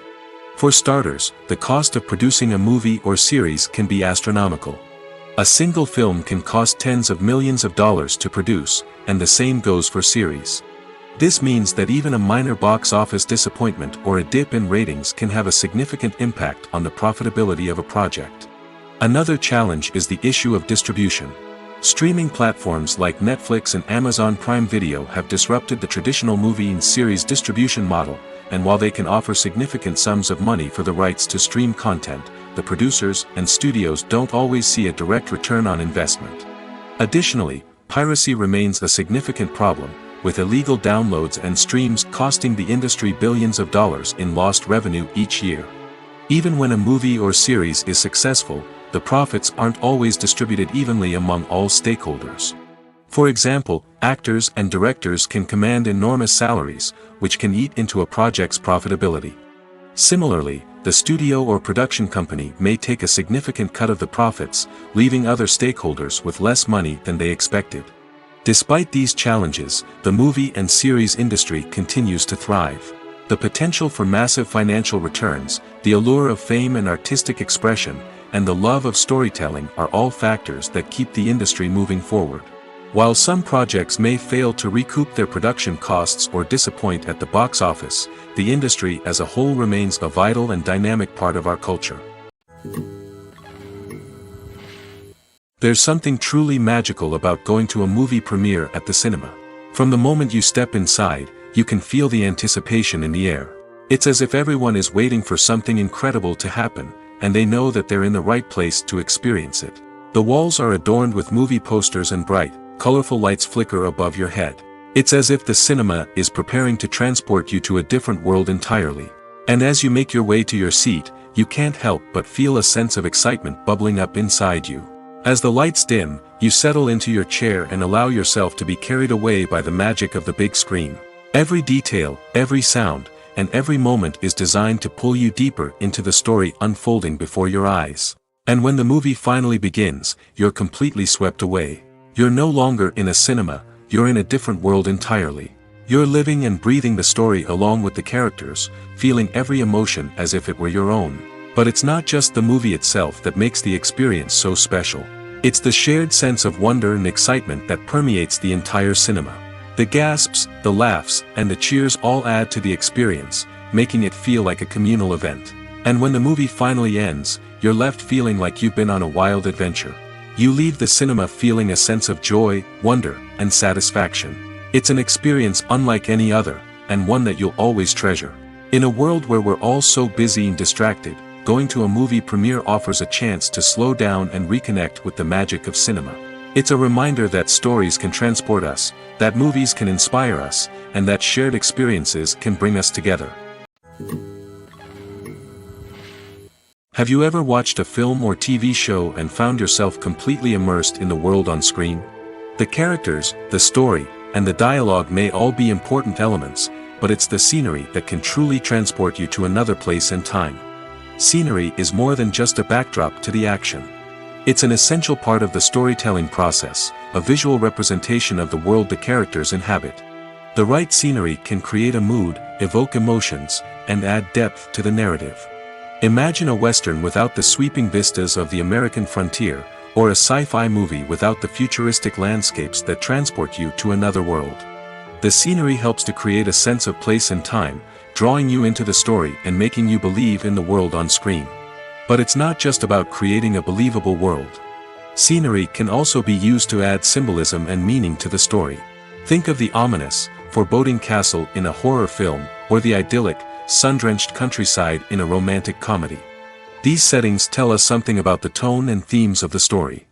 Speaker 2: For starters, the cost of producing a movie or series can be astronomical. A single film can cost tens of millions of dollars to produce, and the same goes for series. This means that even a minor box office disappointment or a dip in ratings can have a significant impact on the profitability of a project. Another challenge is the issue of distribution. Streaming platforms like Netflix and Amazon Prime Video have disrupted the traditional movie and series distribution model, and while they can offer significant sums of money for the rights to stream content, the producers and studios don't always see a direct return on investment. Additionally, piracy remains a significant problem, with illegal downloads and streams costing the industry billions of dollars in lost revenue each year. Even when a movie or series is successful, the profits aren't always distributed evenly among all stakeholders. For example, actors and directors can command enormous salaries, which can eat into a project's profitability. Similarly, the studio or production company may take a significant cut of the profits, leaving other stakeholders with less money than they expected. Despite these challenges, the movie and series industry continues to thrive. The potential for massive financial returns, the allure of fame and artistic expression, and the love of storytelling are all factors that keep the industry moving forward. While some projects may fail to recoup their production costs or disappoint at the box office, the industry as a whole remains a vital and dynamic part of our culture. There's something truly magical about going to a movie premiere at the cinema. From the moment you step inside, you can feel the anticipation in the air. It's as if everyone is waiting for something incredible to happen, and they know that they're in the right place to experience it. The walls are adorned with movie posters and bright, colorful lights flicker above your head. It's as if the cinema is preparing to transport you to a different world entirely. And as you make your way to your seat, you can't help but feel a sense of excitement bubbling up inside you. As the lights dim, you settle into your chair and allow yourself to be carried away by the magic of the big screen. Every detail, every sound, and every moment is designed to pull you deeper into the story unfolding before your eyes. And when the movie finally begins, you're completely swept away. You're no longer in a cinema, you're in a different world entirely. You're living and breathing the story along with the characters, feeling every emotion as if it were your own. But it's not just the movie itself that makes the experience so special. It's the shared sense of wonder and excitement that permeates the entire cinema. The gasps, the laughs, and the cheers all add to the experience, making it feel like a communal event. And when the movie finally ends, you're left feeling like you've been on a wild adventure. You leave the cinema feeling a sense of joy, wonder, and satisfaction. It's an experience unlike any other, and one that you'll always treasure. In a world where we're all so busy and distracted, going to a movie premiere offers a chance to slow down and reconnect with the magic of cinema. It's a reminder that stories can transport us, that movies can inspire us, and that shared experiences can bring us together. Have you ever watched a film or TV show and found yourself completely immersed in the world on screen? The characters, the story, and the dialogue may all be important elements, but it's the scenery that can truly transport you to another place and time. Scenery is more than just a backdrop to the action. It's an essential part of the storytelling process, a visual representation of the world the characters inhabit. The right scenery can create a mood, evoke emotions, and add depth to the narrative. Imagine a Western without the sweeping vistas of the American frontier, or a sci-fi movie without the futuristic landscapes that transport you to another world. The scenery helps to create a sense of place and time, drawing you into the story and making you believe in the world on screen. But it's not just about creating a believable world. Scenery can also be used to add symbolism and meaning to the story. Think of the ominous, foreboding castle in a horror film, or the idyllic, sun-drenched countryside in a romantic comedy. These settings tell us something about the tone and themes of the story.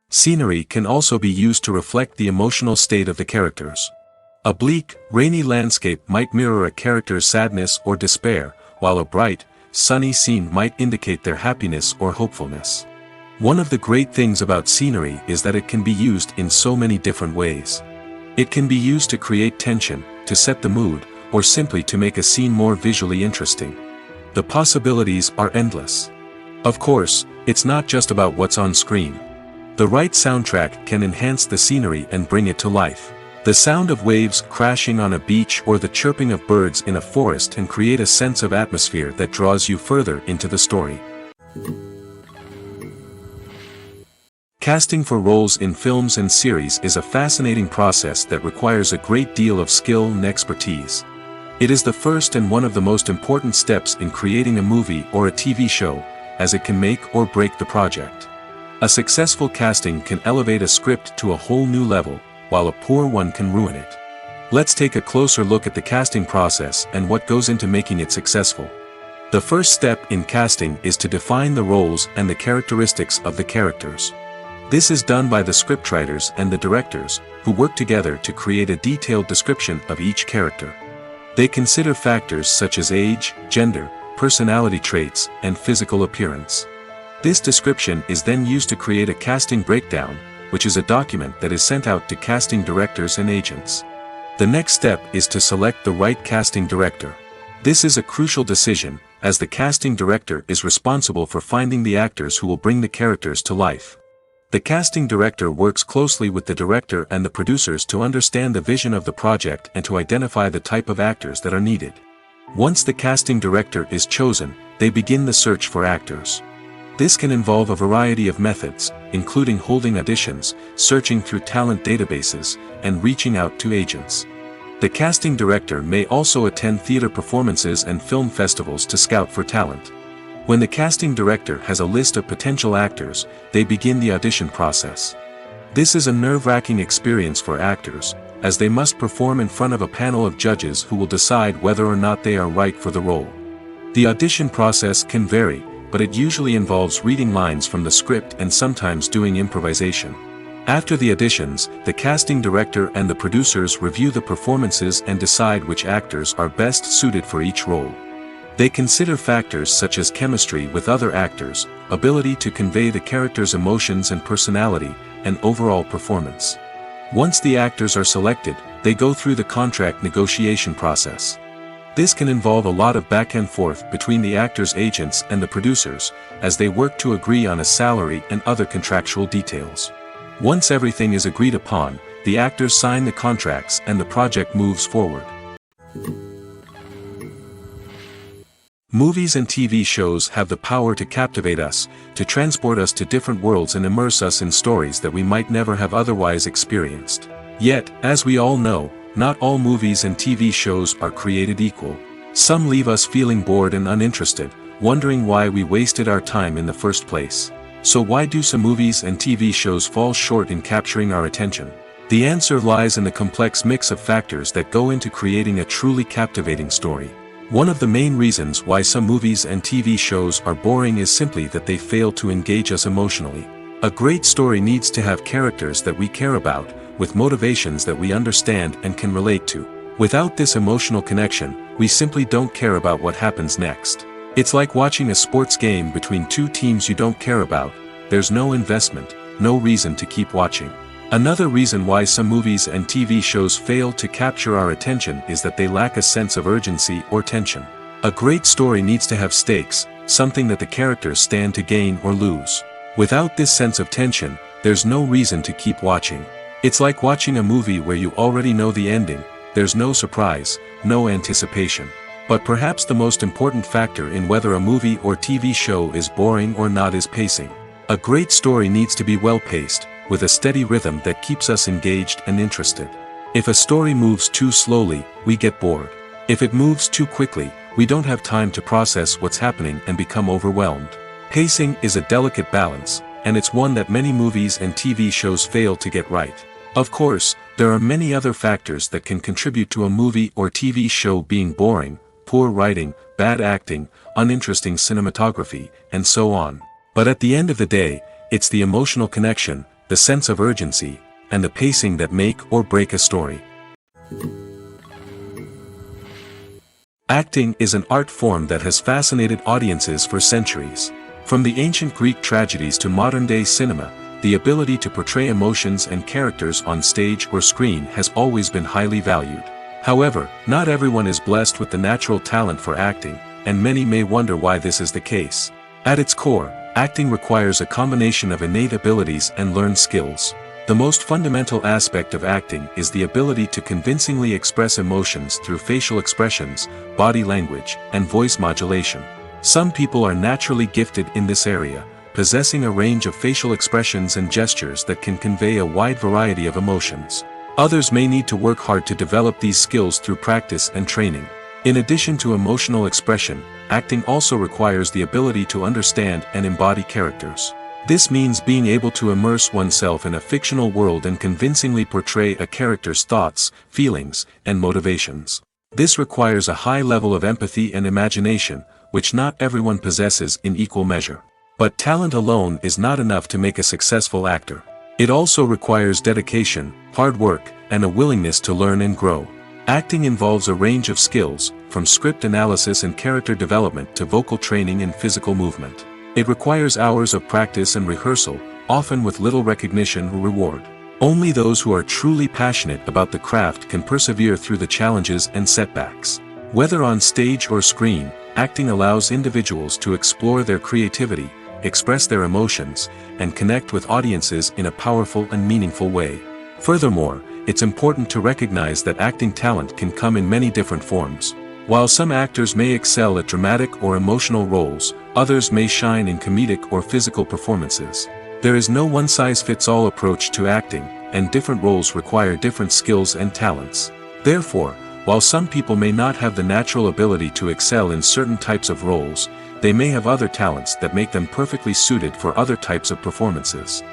Speaker 2: Scenery can also be used to reflect the emotional state of the characters. A bleak, rainy landscape might mirror a character's sadness or despair, while a bright, sunny scene might indicate their happiness or hopefulness. One of the great things about scenery is that it can be used in so many different ways. It can be used to create tension, to set the mood, or simply to make a scene more visually interesting. The possibilities are endless. Of course, it's not just about what's on screen. The right soundtrack can enhance the scenery and bring it to life. The sound of waves crashing on a beach or the chirping of birds in a forest can create a sense of atmosphere that draws you further into the story. Casting for roles in films and series is a fascinating process that requires a great deal of skill and expertise. It is the first and one of the most important steps in creating a movie or a TV show, as it can make or break the project. A successful casting can elevate a script to a whole new level, while a poor one can ruin it. Let's take a closer look at the casting process and what goes into making it successful. The first step in casting is to define the roles and the characteristics of the characters. This is done by the scriptwriters and the directors, who work together to create a detailed description of each character. They consider factors such as age, gender, personality traits, and physical appearance. This description is then used to create a casting breakdown, which is a document that is sent out to casting directors and agents. The next step is to select the right casting director. This is a crucial decision, as the casting director is responsible for finding the actors who will bring the characters to life. The casting director works closely with the director and the producers to understand the vision of the project and to identify the type of actors that are needed. Once the casting director is chosen, they begin the search for actors. This can involve a variety of methods, including holding auditions, searching through talent databases, and reaching out to agents. The casting director may also attend theater performances and film festivals to scout for talent. When the casting director has a list of potential actors, they begin the audition process. This is a nerve-wracking experience for actors, as they must perform in front of a panel of judges who will decide whether or not they are right for the role. The audition process can vary, but it usually involves reading lines from the script and sometimes doing improvisation. After the auditions, the casting director and the producers review the performances and decide which actors are best suited for each role. They consider factors such as chemistry with other actors, ability to convey the character's emotions and personality, and overall performance. Once the actors are selected, they go through the contract negotiation process. This can involve a lot of back and forth between the actors' agents and the producers, as they work to agree on a salary and other contractual details. Once everything is agreed upon, the actors sign the contracts and the project moves forward. Movies and TV shows have the power to captivate us, to transport us to different worlds and immerse us in stories that we might never have otherwise experienced. Yet, as we all know, not all movies and TV shows are created equal. Some leave us feeling bored and uninterested, wondering why we wasted our time in the first place. So why do some movies and TV shows fall short in capturing our attention? The answer lies in the complex mix of factors that go into creating a truly captivating story. One of the main reasons why some movies and TV shows are boring is simply that they fail to engage us emotionally. A great story needs to have characters that we care about, with motivations that we understand and can relate to. Without this emotional connection, we simply don't care about what happens next. It's like watching a sports game between two teams you don't care about. There's no investment, no reason to keep watching. Another reason why some movies and TV shows fail to capture our attention is that they lack a sense of urgency or tension. A great story needs to have stakes, something that the characters stand to gain or lose. Without this sense of tension, there's no reason to keep watching. It's like watching a movie where you already know the ending. There's no surprise, no anticipation. But perhaps the most important factor in whether a movie or TV show is boring or not is pacing. A great story needs to be well-paced, with a steady rhythm that keeps us engaged and interested. If a story moves too slowly, we get bored. If it moves too quickly, we don't have time to process what's happening and become overwhelmed. Pacing is a delicate balance, and it's one that many movies and TV shows fail to get right. Of course, there are many other factors that can contribute to a movie or TV show being boring: poor writing, bad acting, uninteresting cinematography, and so on. But at the end of the day, it's the emotional connection, the sense of urgency, and the pacing that make or break a story. Acting is an art form that has fascinated audiences for centuries. From the ancient Greek tragedies to modern-day cinema, the ability to portray emotions and characters on stage or screen has always been highly valued. However, not everyone is blessed with the natural talent for acting, and many may wonder why this is the case. At its core, acting requires a combination of innate abilities and learned skills. The most fundamental aspect of acting is the ability to convincingly express emotions through facial expressions, body language, and voice modulation. Some people are naturally gifted in this area, possessing a range of facial expressions and gestures that can convey a wide variety of emotions. Others may need to work hard to develop these skills through practice and training. In addition to emotional expression, acting also requires the ability to understand and embody characters. This means being able to immerse oneself in a fictional world and convincingly portray a character's thoughts, feelings, and motivations. This requires a high level of empathy and imagination, which not everyone possesses in equal measure. But talent alone is not enough to make a successful actor. It also requires dedication, hard work, and a willingness to learn and grow. Acting involves a range of skills, from script analysis and character development to vocal training and physical movement. It requires hours of practice and rehearsal, often with little recognition or reward. Only those who are truly passionate about the craft can persevere through the challenges and setbacks. Whether on stage or screen, acting allows individuals to explore their creativity, express their emotions, and connect with audiences in a powerful and meaningful way. Furthermore, it's important to recognize that acting talent can come in many different forms. While some actors may excel at dramatic or emotional roles, others may shine in comedic or physical performances. There is no one-size-fits-all approach to acting, and different roles require different skills and talents. Therefore, while some people may not have the natural ability to excel in certain types of roles, they may have other talents that make them perfectly suited for other types of performances.